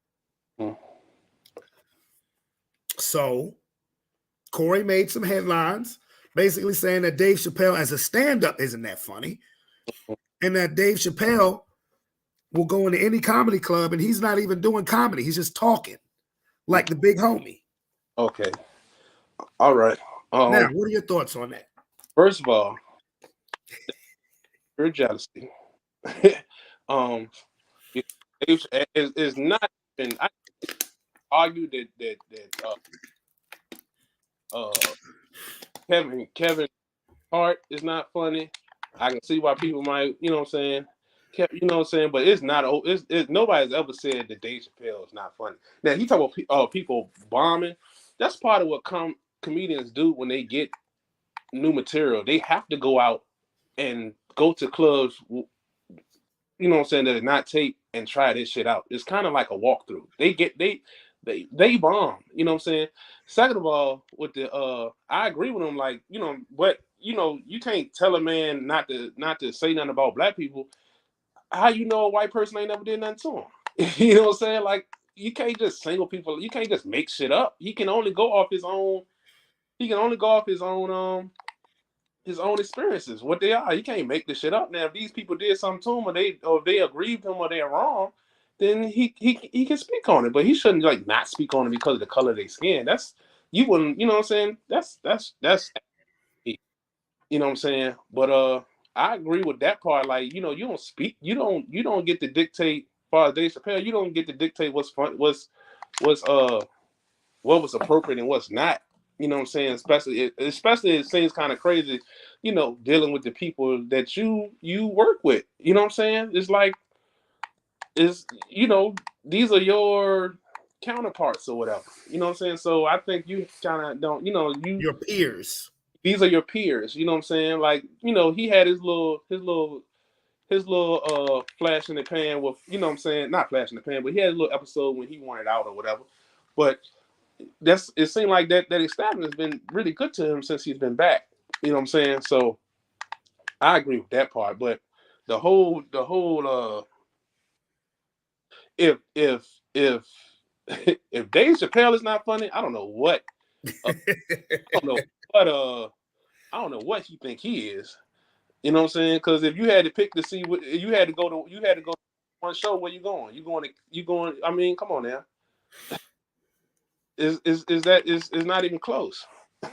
So Corey made some headlines basically saying that Dave Chappelle as a stand-up isn't that funny, and that Dave Chappelle will go into any comedy club and he's not even doing comedy. He's just talking like the big homie. Okay. All right. Now, what are your thoughts on that? First of all, your jealousy. It's not been. I argue that Kevin Hart is not funny. I can see why people might, you know what I'm saying. You know what I'm saying, but it's not. It's nobody's ever said that Dave Chappelle is not funny. Now he talk about people bombing. That's part of what comedians do when they get new material. They have to go out and go to clubs, you know what I'm saying, that are not taped and try this shit out. It's kind of like a walkthrough. They bomb. You know what I'm saying. Second of all, with the I agree with them. Like, but you can't tell a man not to say nothing about black people. How you know a white person ain't never did nothing to him? You know what I'm saying? Like, you can't just single people. You can't just make shit up. He can only go off his own. He can only go off his own experiences. What they are. You can't make this shit up. Now, if these people did something to him, or if they aggrieved him, or they're wrong, then he can speak on it. But he shouldn't like not speak on it because of the color of their skin. That's you wouldn't. You know what I'm saying? That's. You know what I'm saying? But I agree with that part. Like, you don't speak, you don't get to dictate. As far as Dave Chappelle, you don't get to dictate what's fun, what was appropriate and what's not. You know what I'm saying? Especially it seems kind of crazy, dealing with the people that you work with. You know what I'm saying? It's like these are your counterparts or whatever. You know what I'm saying? So I think you kind of don't. Your peers. These are your peers, you know what I'm saying? Like, he had his little flash in the pan with, you know what I'm saying? Not flash in the pan, but he had a little episode when he wanted out or whatever. But it seemed like that establishment has been really good to him since he's been back. You know what I'm saying? So I agree with that part. But the whole if if Dave Chappelle is not funny, I don't know what I don't know what he think he is. You know what I'm saying? Because if you had to pick to see what you had to go to one show, where you going? You going? I mean, come on now. Is not even close.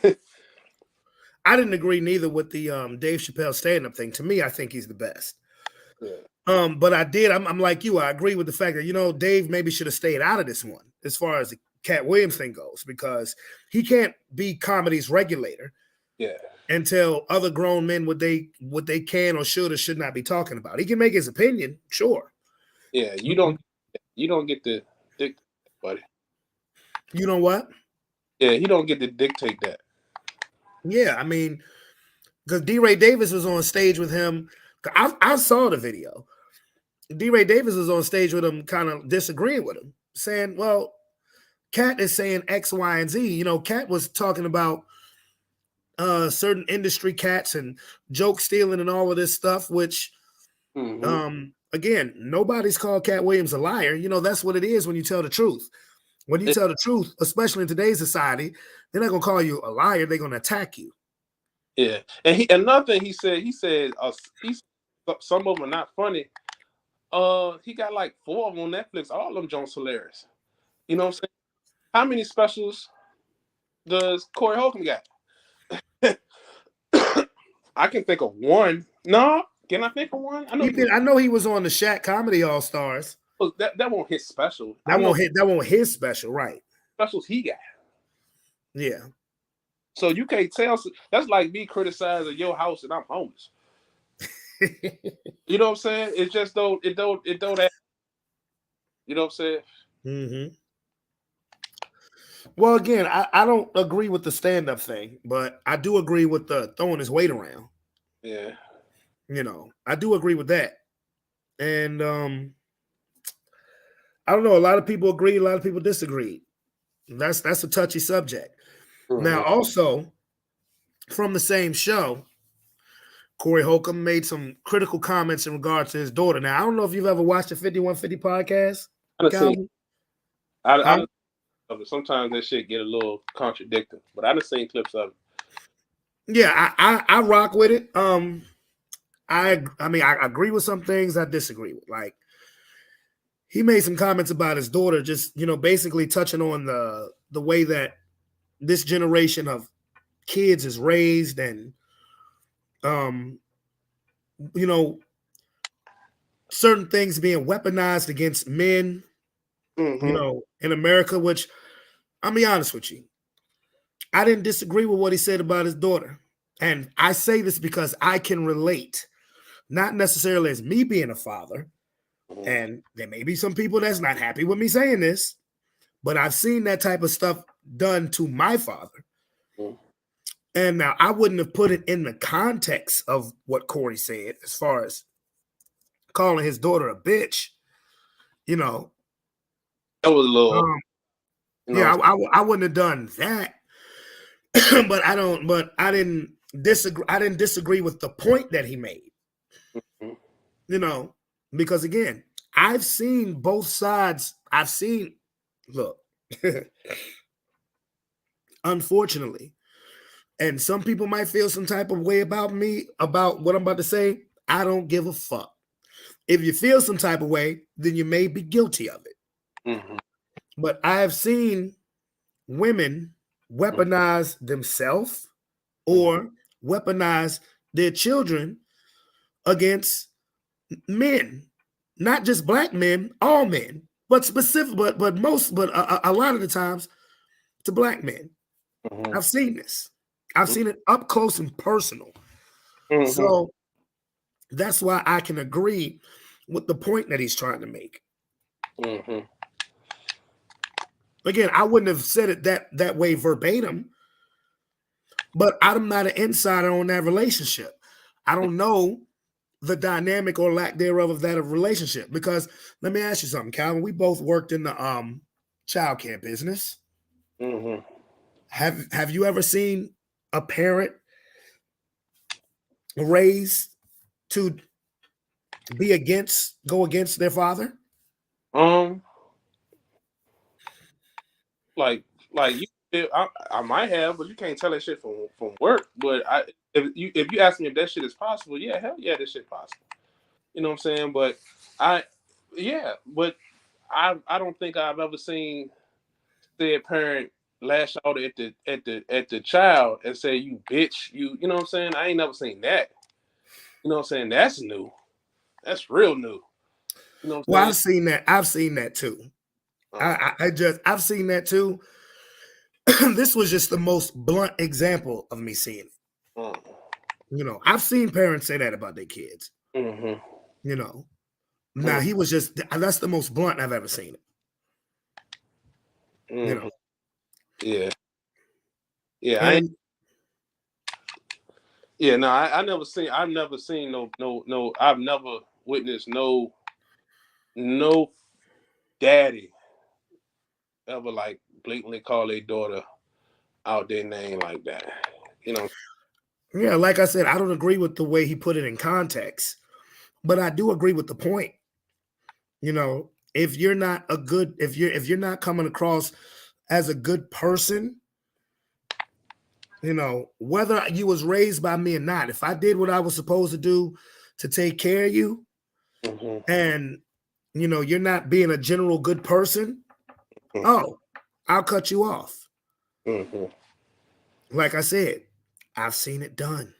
I didn't agree neither with the Dave Chappelle stand-up thing. To me, I think he's the best. Yeah. But I'm like you. I agree with the fact that, Dave maybe should have stayed out of this one as far as the Cat Williams thing goes, because he can't be comedy's regulator. Yeah. And tell other grown men what they can or should or should not be talking about. He can make his opinion, sure. Yeah, you don't get to dictate, buddy. You know what? Yeah, he don't get to dictate that. Yeah, I mean, because D-Ray Davis was on stage with him. I saw the video. D-Ray Davis was on stage with him, kind of disagreeing with him, saying, well, Cat is saying X, Y, and Z. Cat was talking about certain industry cats and joke stealing and all of this stuff, which again, nobody's called Cat Williams a liar. You know, that's what it is when you tell the truth. When you tell the truth, especially in today's society, they're not gonna call you a liar, they're gonna attack you. Yeah. And another thing he said some of them are not funny. He got like 4 of them on Netflix. All of them Jones hilarious. You know what I'm saying? How many specials does Corey Holcomb got? I can think of one. No, can I think of one? I know he was on the Shaq Comedy All Stars. That won't hit special. That won't hit special, right? Specials he got. Yeah. So you can't tell. That's like me criticizing your house and I'm homeless. You know what I'm saying? It just don't. It don't. You know what I'm saying? Mm-hmm. Well, again, I don't agree with the stand-up thing, but I do agree with the throwing his weight around. Yeah. You know, I do agree with that. And I don't know. A lot of people agree. A lot of people disagree. That's a touchy subject. Mm-hmm. Now, also from the same show, Corey Holcomb made some critical comments in regards to his daughter. Now, I don't know if you've ever watched the 5150 podcast. Sometimes that shit get a little contradicting, but I done seen clips of it. Yeah, I rock with it. I mean, I agree with some things. I disagree with. Like, he made some comments about his daughter, just, you know, basically touching on the way that this generation of kids is raised, and you know, certain things being weaponized against men, you know, in America, which I'll be honest with you, I didn't disagree with what he said about his daughter. And I say this because I can relate, not necessarily as me being a father, and there may be some people that's not happy with me saying this, but I've seen that type of stuff done to my father. And now I wouldn't have put it in the context of what Corey said as far as calling his daughter a bitch. You know, that was a little. Yeah, I wouldn't have done that. But I didn't disagree. I didn't disagree with the point that he made. You know, because again, I've seen both sides. Look, unfortunately, and some people might feel some type of way about me, about what I'm about to say. I don't give a fuck. If you feel some type of way, then you may be guilty of it. But I have seen women weaponize themselves or weaponize their children against men, not just black men, all men, but specific, but a lot of the times to black men. I've seen this. I've seen it up close and personal. So that's why I can agree with the point that he's trying to make. Again, I wouldn't have said it that way verbatim, but I'm not an insider on that relationship. I don't know the dynamic or lack thereof of that relationship, because let me ask you something, Calvin. We both worked in the child care business. Have you ever seen a parent raised to go against their father? Like you, I might have, but you can't tell that shit from work. But if you ask me if that shit is possible, yeah, hell yeah, that shit possible. You know what I'm saying? But I don't think I've ever seen said parent lash out at the child and say, "You bitch," you know what I'm saying? I ain't never seen that. You know what I'm saying? That's new. That's real new. You know what I'm saying? I've seen that. I've seen that too. I've seen that too. This was just the most blunt example of me seeing it. You know, I've seen parents say that about their kids. You know, now he was that's the most blunt I've ever seen it. You know, I've never seen I've never witnessed no daddy ever like blatantly call their daughter out their name like that. You know. Yeah, like I said, I don't agree with the way he put it in context, but I do agree with the point. You know, if you're not a good, if you're not coming across as a good person, you know, whether you was raised by me or not, if I did what I was supposed to do to take care of you, Mm-hmm. and you know, you're not being a general good person, Mm-hmm. oh, I'll cut you off. Mm-hmm. Like I said, I've seen it done.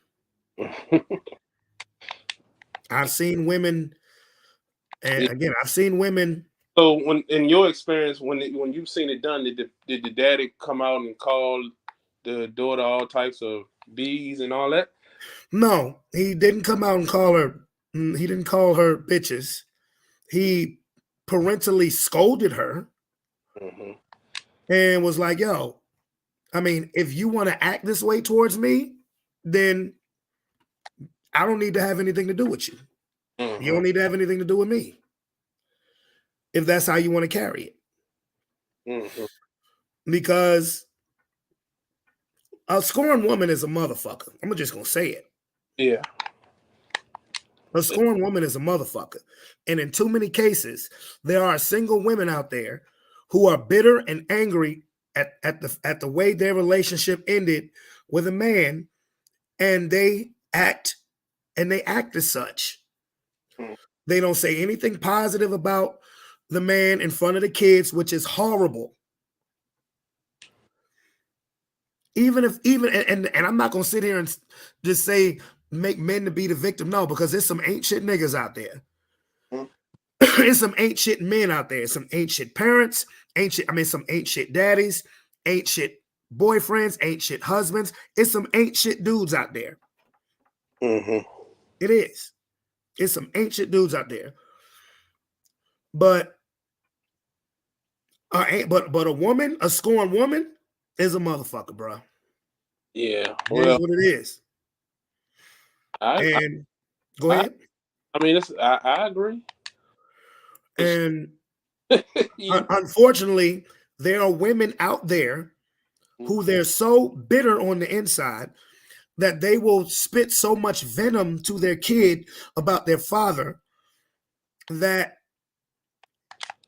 I've seen women, and Yeah. again, I've seen women. So, when in your experience, when you've seen it done, did the daddy come out and call the daughter all types of bees and all that? No, he didn't come out and call her. He didn't call her bitches. He parentally scolded her Mm-hmm. and was like, "Yo, I mean, if you want to act this way towards me, then I don't need to have anything to do with you. You Mm-hmm. don't need to have anything to do with me if that's how you want to carry it." Mm-hmm. Because a scorned woman is a motherfucker. I'm just gonna say it. Yeah. A scorned woman is a motherfucker. And in too many cases, there are single women out there who are bitter and angry at the way their relationship ended with a man, and they act as such. Mm-hmm. They don't say anything positive about the man in front of the kids, which is horrible. And I'm not gonna sit here and just say make men to be the victim. No, because there's some ain't shit niggas out there. There's some ain't shit men out there. Some ain't shit parents, some ain't shit daddies, ain't shit boyfriends, ain't shit husbands. It's some ain't shit dudes out there. Mm-hmm. It is. It's some ain't shit dudes out there. But but a woman, a scorned woman, is a motherfucker, bro. Yeah. It is Well, what it is. I I, And go I, ahead. I mean, I agree. It's, And you, unfortunately, there are women out there mm-hmm. who they're so bitter on the inside that they will spit so much venom to their kid about their father that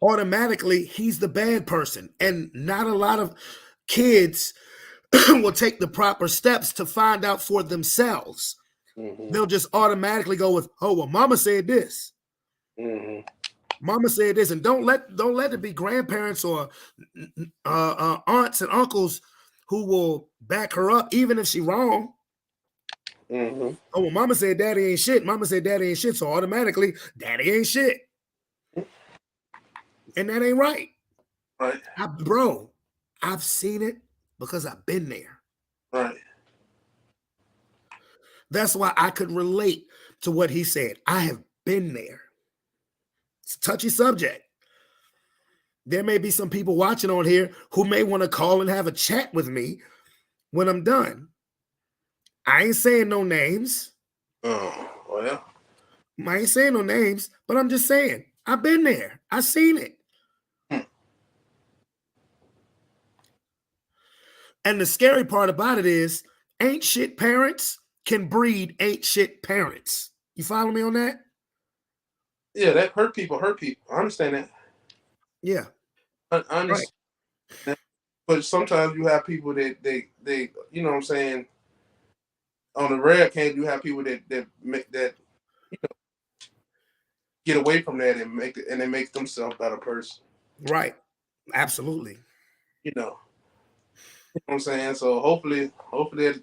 automatically he's the bad person. And not a lot of kids will take the proper steps to find out for themselves. Mm-hmm. They'll just automatically go with, oh, well, mama said this. Mm-hmm. Mama said this, and don't let it be grandparents or aunts and uncles who will back her up, even if she wrong. Mm-hmm. Oh, well, mama said daddy ain't shit. Mama said daddy ain't shit. So automatically, daddy ain't shit. And that ain't right. Right. Bro, I've seen it because I've been there. Right. That's why I could relate to what he said. I have been there. It's a touchy subject. There may be some people watching on here who may want to call and have a chat with me when I'm done. I ain't saying no names. Oh, well. I ain't saying no names, but I'm just saying I've been there. I've seen it. Hmm. And the scary part about it is ain't shit parents can breed ain't shit parents. You follow me on that? Yeah, that hurt people. Hurt people. I understand that. Yeah, I right. understand that. But sometimes you have people that they you know what I'm saying. On the rare occasion, you have people that get away from that and make it, and they make themselves a better person. Right. Absolutely. You know. You know what I'm saying? So hopefully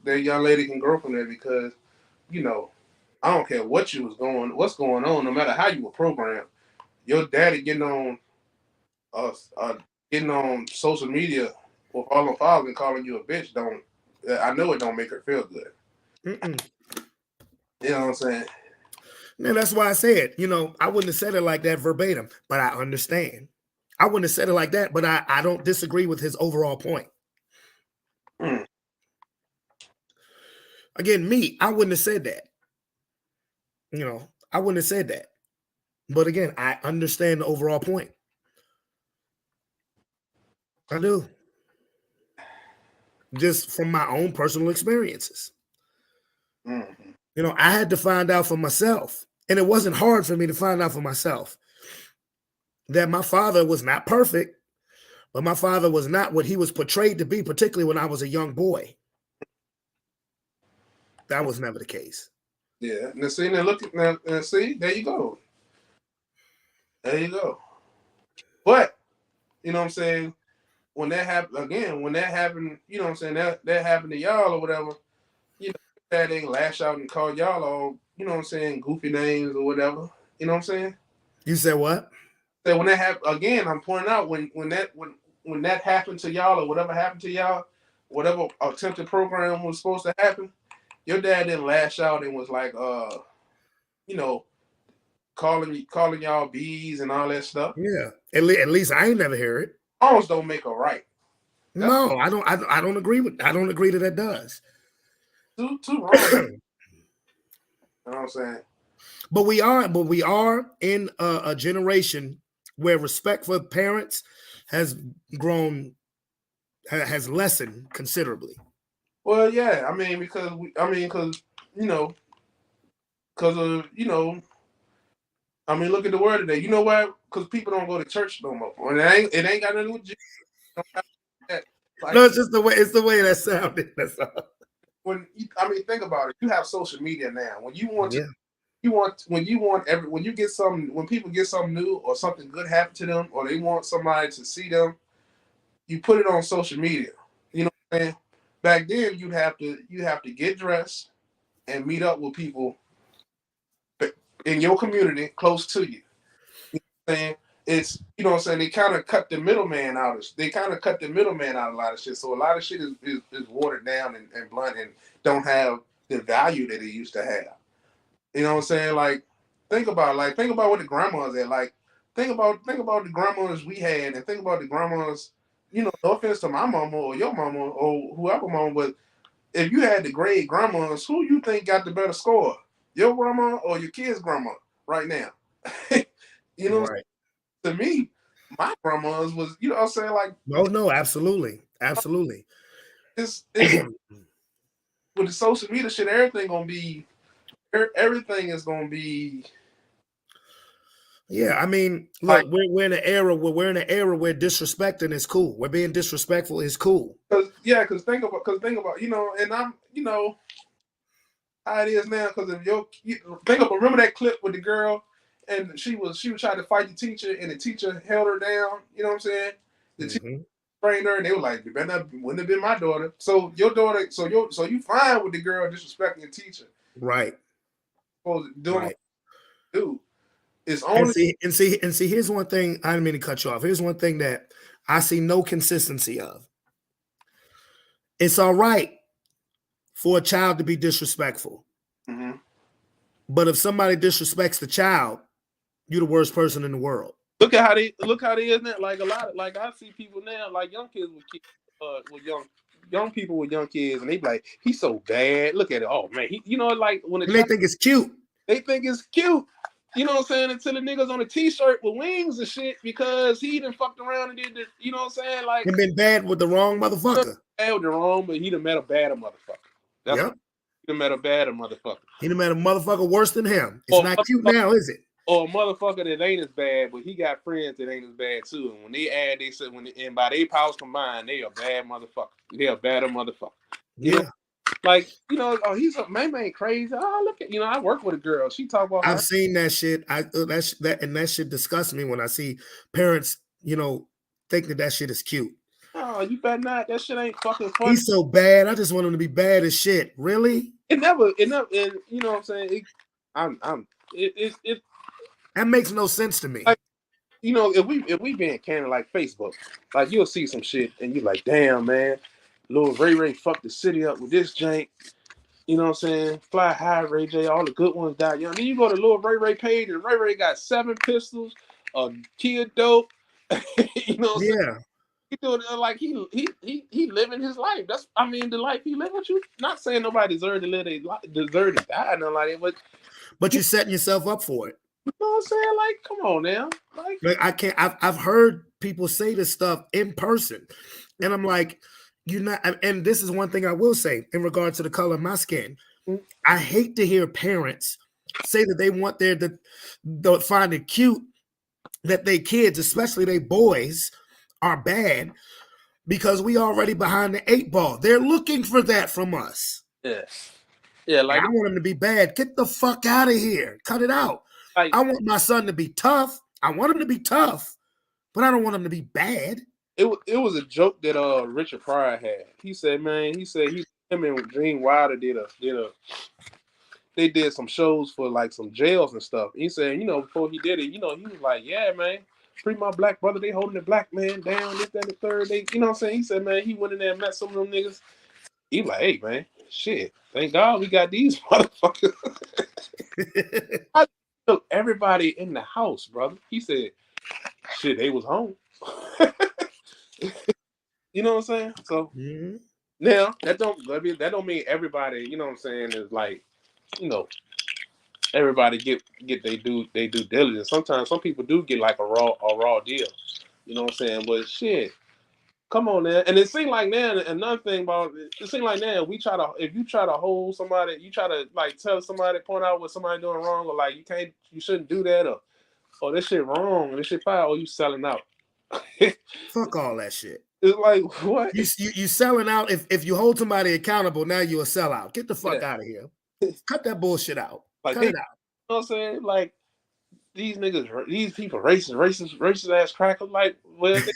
that young lady can grow from that because, you know, I don't care what's going on, no matter how you were programmed. Your daddy uh getting on social media with all them followers and calling you a bitch don't. I know it don't make her feel good. Mm-mm. You know what I'm saying? And that's why I said, I wouldn't have said it like that verbatim, but I understand. I wouldn't have said it like that, but I don't disagree with his overall point. Mm, Again, me, I wouldn't have said that. I wouldn't have said that. But again, I understand the overall point. I do. just from my own personal experiences. Mm-hmm. I had to find out for myself. And it wasn't hard for me to find out for myself that my father was not perfect, but my father was not what he was portrayed to be, particularly when I was a young boy. That was never the case. Yeah. Now see, now look at now see, there you go. There you go. But you know what I'm saying? When that happened again, when that happened, you know what I'm saying, that happened to y'all or whatever, you know, that ain't lash out and call y'all all, you know what I'm saying, goofy names or whatever. You know what I'm saying? You said what? So when that happened again, I'm pointing out when that happened to y'all or whatever happened to y'all, whatever attempted program was supposed to happen, your dad didn't lash out and was like, you know, calling y'all bees and all that stuff. Yeah. At least I ain't never hear it. Almost don't make a right. That's No, I don't. I don't agree with. I don't agree that does. too wrong. You know what I'm saying? But we are in a generation where respect for parents has grown, has lessened considerably. Well, yeah. I mean, because you know, because of I mean, look at the word today. You know why? Because people don't go to church no more, and it ain't got nothing to do with Jesus. Like No, it's just the way. It's the way that sounded. That's all. I mean, think about it. You have social media now. When you want to, Yeah. when you get something, when people get something new or something good happen to them, or they want somebody to see them, you put it on social media. You know what I'm saying? Back then, you have to get dressed and meet up with people in your community close to you. You know what I'm saying? It's you know what I'm saying, they kind of cut the middleman out of they kind of cut the middleman out of a lot of shit. So a lot of shit is watered down and blunt and don't have the value that it used to have. You know what I'm saying? Think about what the grandmas had. Like think about the grandmas we had and think about the grandmas, no offense to my mama or your mama or whoever mama, but if you had the great grandmas, who you think got the better score? Your grandma or your kid's grandma right now? you know Right. To me, my grandma's was, you know what I'm saying? Like No, no, absolutely, absolutely. it's with the social media shit, everything is gonna be Yeah, I mean, like look, we're in an era where disrespecting is cool. We're being disrespectful is cool. because think about and I'm how it is now because of think about remember that clip with the girl and she was trying to fight the teacher and the teacher held her down. You know what I'm saying? The teacher Hmm. trained her and they were like, "You better not wouldn't have been my daughter." So your daughter, so you fine with the girl disrespecting the teacher, Right, supposed to doing what right. you do. It's And only see. Here's one thing. I didn't mean to cut you off. Here's one thing that I see no consistency of. It's all right for a child to be disrespectful, Mhm. but if somebody disrespects the child, you're the worst person in the world. look how they is now. Like a lot of like I see people now like young kids with young people with young kids and they be like he's so bad. Look at it. Oh man, he like when a And they child think it's cute. they think it's cute. You know what I'm saying? Until the niggas on a t-shirt with wings and shit because he done fucked around and did this. You know what I'm saying? Like, And been bad with the wrong he motherfucker. done the wrong, but he done met a badder motherfucker. That's what Yep. he done met a badder motherfucker. He done met a motherfucker worse than him. It's Or not a, cute motherfucker, now, is it? or a motherfucker that ain't as bad, but he got friends that ain't as bad too. And when they add, they said and by their powers combined, they a bad motherfucker. They a badder motherfucker. You know, Yeah. like, oh, he's a man crazy. Oh, look at I work with a girl. She talk about I've her. seen that shit. That shit disgusts me when I see parents, think that shit is cute. Oh, you better not. That shit ain't fucking funny. He's so bad. I just want him to be bad as shit. Really? It never, and you know what I'm saying. It That makes no sense to me. like if we being candid like Facebook, like you'll see some shit and you like, damn man, Lil Ray Ray fucked the city up with this jank. You know what I'm saying? Fly high, Ray J, all the good ones died young. Then you go to Lil Ray Ray page and Ray Ray got 7 pistols, a kid dope. You know what I'm saying? Yeah. He doing it like he living his life. That's the life he live. What you not saying nobody deserve to live deserve to die, nothing like that, but But you're setting yourself up for it. you know what I'm saying? Like, come on now. Like, Like I can't. I've heard people say this stuff in person, and I'm like, you're not, and this is one thing I will say in regard to the color of my skin. Mm. I hate to hear parents say that they want they'll find it cute that they kids, especially they boys, are bad because we already behind the 8 ball. They're looking for that from us. Yeah. Yeah, And I like want them to be bad. Get the fuck out of here. Cut it out. like I want my son to be tough. I want him to be tough, but I don't want him to be bad. it was a joke that Richard Pryor had. He said, man, him and Gene Wilder they did some shows for like some jails and stuff. He said, before he did it, he was like, yeah, man, free my black brother. They holding the black man down, this, that, and the third. They, you know what I'm saying? He said, man, he went in there and met some of them niggas. He like, hey, man, shit. Thank God we got these motherfuckers. I took everybody in the house, brother. He said, shit, they was home. You know what I'm saying? So now that don't mean everybody, you know what I'm saying, is like, everybody get they do diligence. Sometimes some people do get like a raw deal. You know what I'm saying? But shit, come on now. And it seems like now another thing about it seems like now if you try to hold somebody, you try to like tell somebody, point out what somebody doing wrong, or like you shouldn't do that, or this shit wrong, this shit foul, or you selling out. Fuck all that shit. It's like what? You selling out. If you hold somebody accountable, now you a sellout. Get the fuck out of here. Cut that bullshit out. Like Cut it out. You know what I'm saying? Like these niggas, these people, racist ass crackers. Like, well, they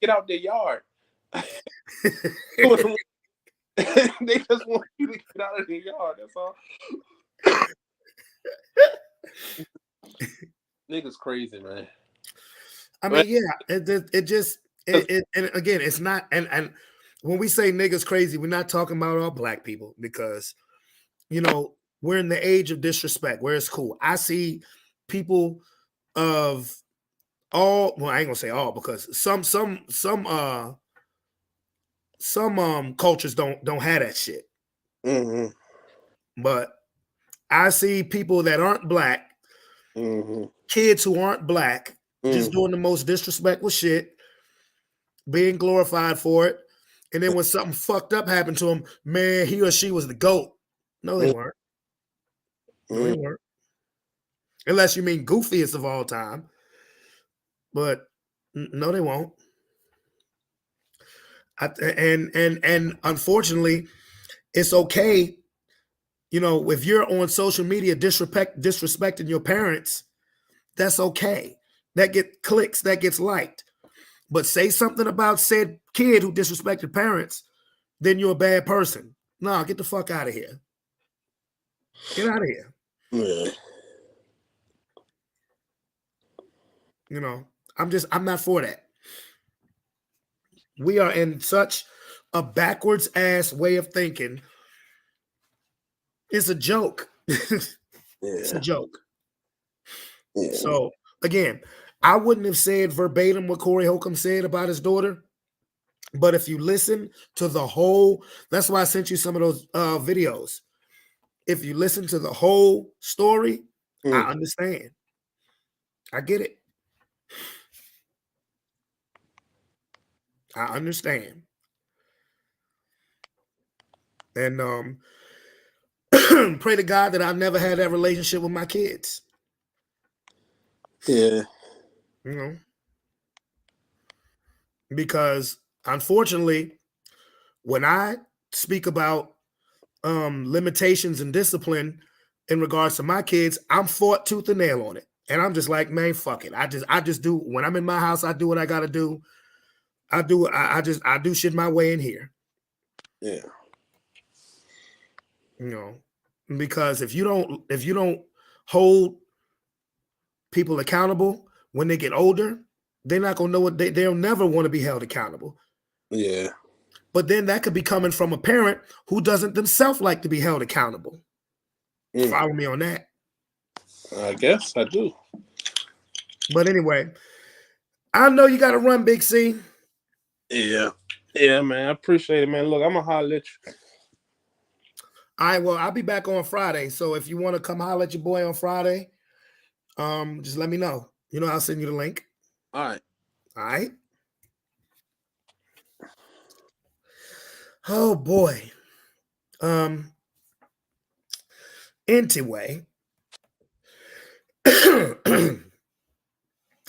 get out their yard. They just want you to get out of their yard. That's all. Niggas crazy, man. I mean, yeah, it just and again, it's not and when we say niggas crazy, we're not talking about all black people because we're in the age of disrespect where it's cool. I see people of all, well, I ain't gonna say all because some cultures don't have that shit. Mm-hmm. But I see people that aren't black, kids who aren't black, just doing the most disrespectful shit, being glorified for it. And then when something fucked up happened to him, man, he or she was the GOAT. No, they weren't. No, they weren't. Unless you mean goofiest of all time. But no, they won't. And unfortunately, it's okay. If you're on social media disrespecting your parents, that's okay. That gets clicks, that gets liked. But say something about said kid who disrespected parents, then you're a bad person. No, get the fuck out of here. Get out of here. Yeah. I'm not for that. We are in such a backwards ass way of thinking. It's a joke. It's a joke. Yeah. So again, I wouldn't have said verbatim what Corey Holcomb said about his daughter. But if you listen to the whole, that's why I sent you some of those videos. If you listen to the whole story, I understand. I get it. I understand. And pray to God that I've never had that relationship with my kids. Yeah. Because unfortunately, when I speak about limitations and discipline in regards to my kids, I'm fought tooth and nail on it. And I'm just like, man, fuck it. I just do, when I'm in my house, I do what I gotta do. I do shit my way in here. Yeah. Because if you don't hold people accountable when they get older, they're not gonna know what they'll never want to be held accountable. Yeah. But then that could be coming from a parent who doesn't themselves like to be held accountable. Follow me on that? I guess I do. But anyway, I know you got to run, Big C. Yeah. Yeah, man. I appreciate it, man. Look, I'm going to holler at you. All right, well, I'll be back on Friday. So if you want to come holler at your boy on Friday, just let me know. I'll send you the link. All right. All right. Oh boy. Anyway.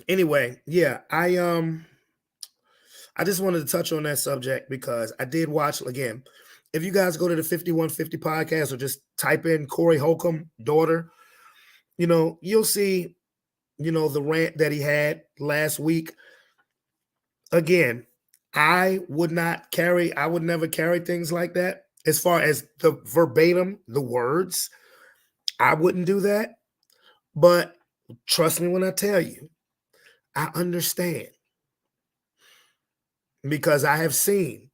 Anyway, yeah, I just wanted to touch on that subject because I did watch again. If you guys go to the 5150 podcast or just type in Corey Holcomb, daughter, you'll see, the rant that he had last week. Again, I would never carry things like that. As far as the verbatim, the words, I wouldn't do that. But trust me when I tell you, I understand because I have seen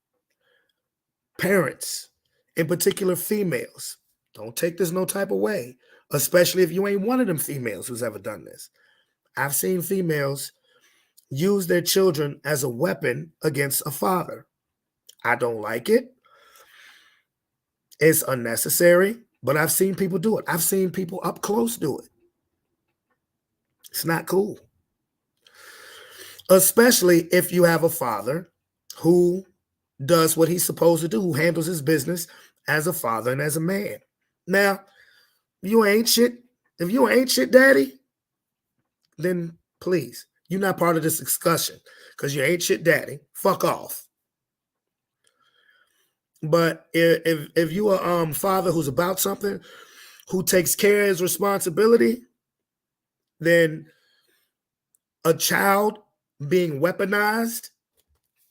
parents, in particular females, don't take this no type of way, especially if you ain't one of them females who's ever done this. I've seen females use their children as a weapon against a father. I don't like it. It's unnecessary, but I've seen people do it. I've seen people up close do it. It's not cool. Especially if you have a father who does what he's supposed to do, who handles his business as a father and as a man. Now, you ain't shit. If you ain't shit daddy, then please, you're not part of this discussion because you ain't shit daddy. Fuck off. But if you are father who's about something, who takes care of his responsibility, then a child being weaponized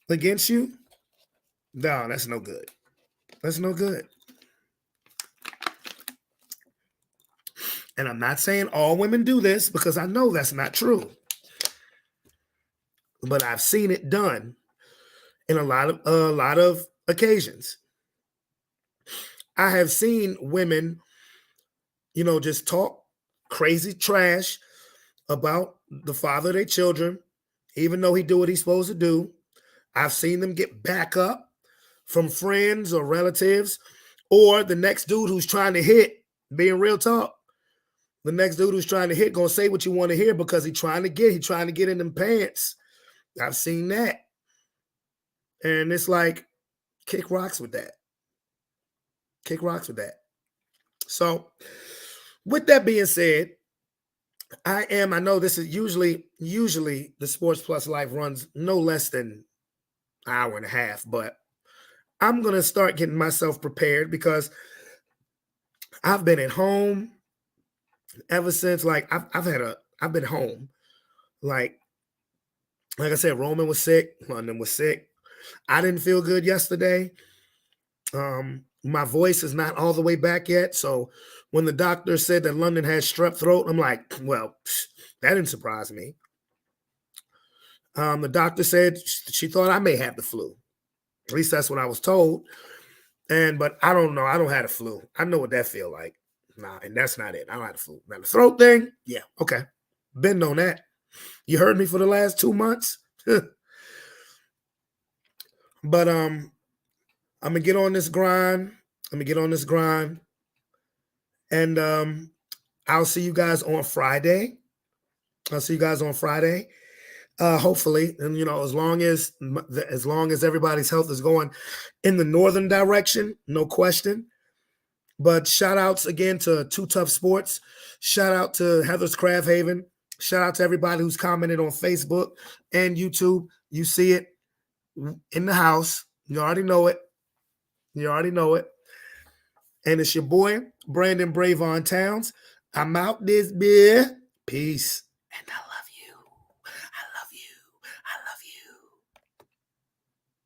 against you, no, that's no good. That's no good. And I'm not saying all women do this because I know that's not true. But I've seen it done in a lot of occasions. I have seen women, just talk crazy trash about the father of their children, even though he do what he's supposed to do. I've seen them get back up from friends or relatives, or the next dude who's trying to hit, being real talk. The next dude who's trying to hit gonna say what you want to hear because he's trying to get in them pants. I've seen that. And it's like, kick rocks with that. Kick rocks with that. So, with that being said, I know this is usually the Sports Plus Life runs no less than an hour and a half, but I'm gonna start getting myself prepared because I've been at home ever since. Like I've been home. Like I said, Roman was sick, London was sick. I didn't feel good yesterday. My voice is not all the way back yet. So when the doctor said that London had strep throat, I'm like, well, that didn't surprise me. The doctor said she thought I may have the flu. At least that's what I was told. But I don't know. I don't have the flu. I know what that feel like. Nah, and that's not it. I don't have the flu. Now the throat thing, yeah, okay. Been on that. You heard me for the last 2 months. But I'm gonna get on this grind. And I'll see you guys on Friday. Hopefully, and as long as everybody's health is going in the northern direction, no question. But shout outs again to Too Tough Sports. Shout out to Heather's Craft Haven. Shout out to everybody who's commented on Facebook and YouTube. You see it in the house. You already know it. And it's your boy, Brandon Bravon Towns. I'm out this beer. Peace and